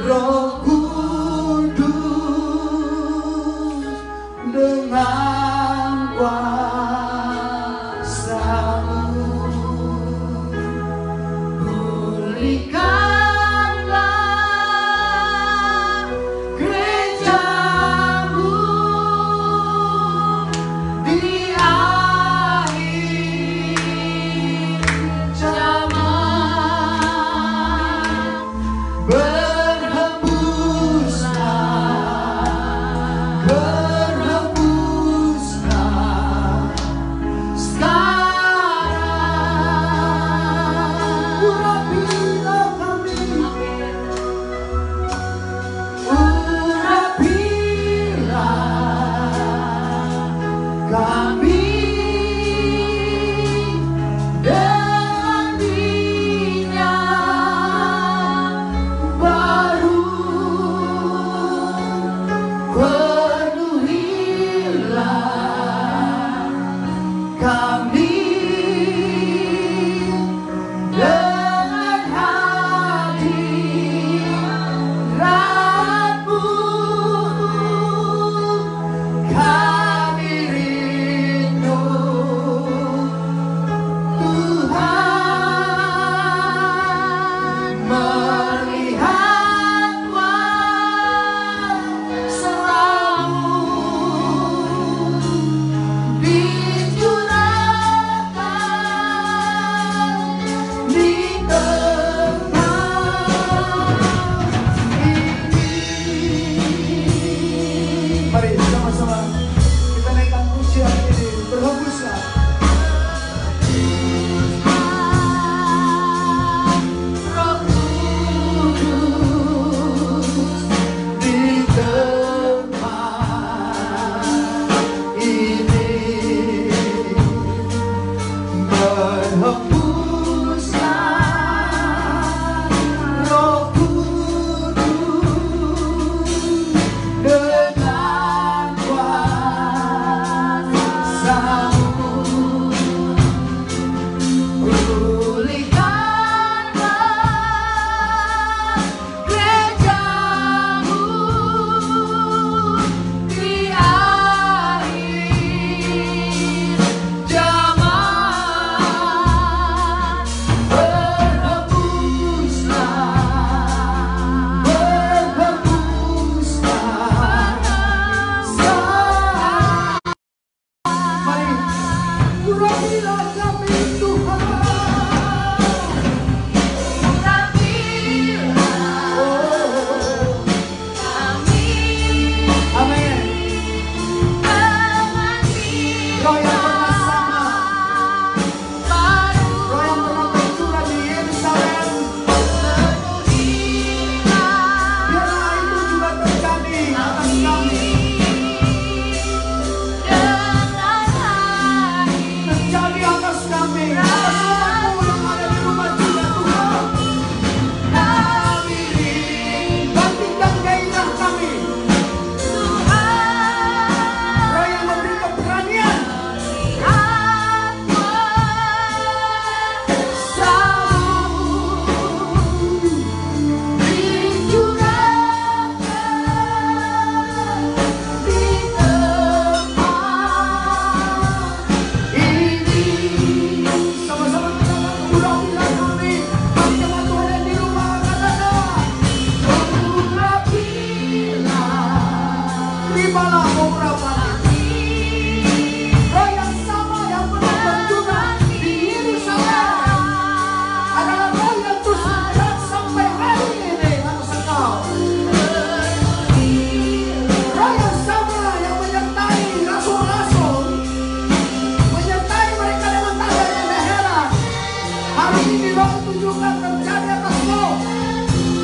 Roh Kudus di mana beberapa roh yang sama yang pernah berjuang di Yerusalem adalah roh yang terus bergerak sampai hari ini atas engkau. Roh yang sama yang menyertai rasul-rasul, menyertai mereka dengan tanda dan heran. Hari ini roh itu juga terjadi atasmu,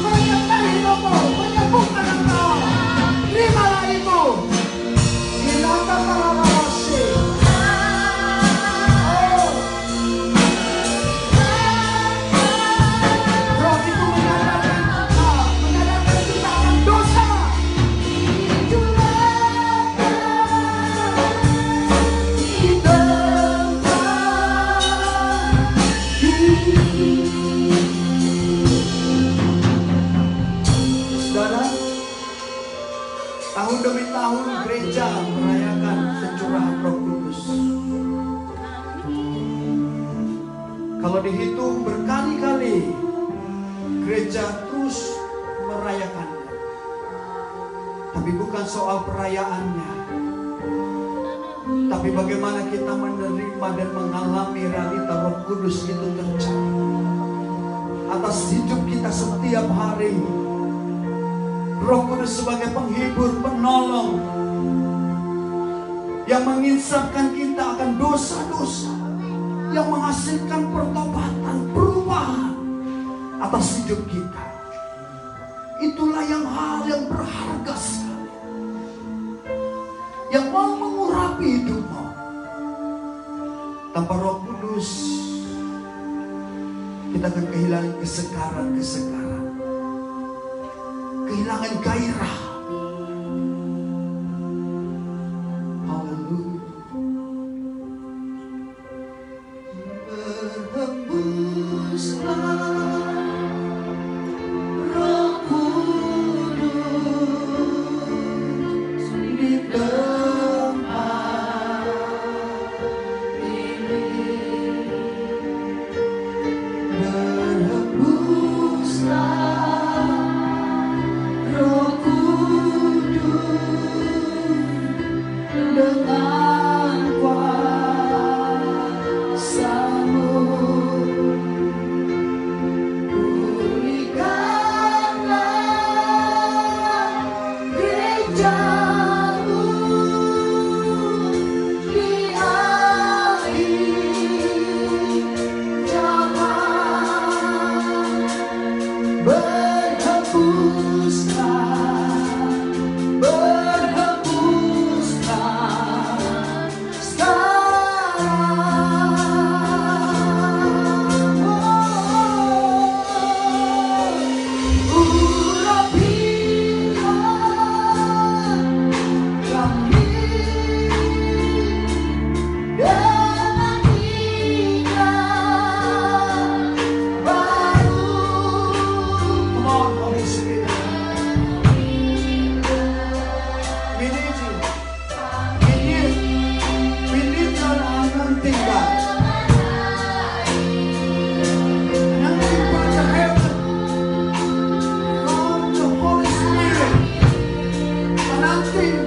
menyertai hidupmu, menyembuhkan engkau. Terimalah itu. Hilangkan marah-marah. Roh itu menyadarkan kita akan dosa. Saudara, tahun demi tahun gereja merayakan pencurahan Roh Kudus. Kalau dihitung berkali-kali, gereja terus merayakannya. Tapi bukan soal perayaannya, tapi bagaimana kita menerima dan mengalami realita Roh Kudus itu terjadi atas hidup kita setiap hari. Roh Kudus sebagai penghibur, penolong yang menginsapkan kita akan dosa-dosa, yang menghasilkan pertobatan, perubahan atas hidup kita. Itulah yang hal yang berharga sekali, yang mau mengurapi hidupmu. Tanpa Roh Kudus kita akan kehilangan kesegaran, kehilangan gairah. Haleluya. Berhembuslah Roh Kudus di tempat ini. Berhembuslah Roh Kudus dengan kuasa-Mu. Pulihkanlah gereja-Mu di akhir zaman. Berhembuslah sekarang. Urapilah kami dengan iman baru. Come on, Holy Spirit. We need you. We need your anointing, God. Anointing from the heaven, from the Holy Spirit. Anointing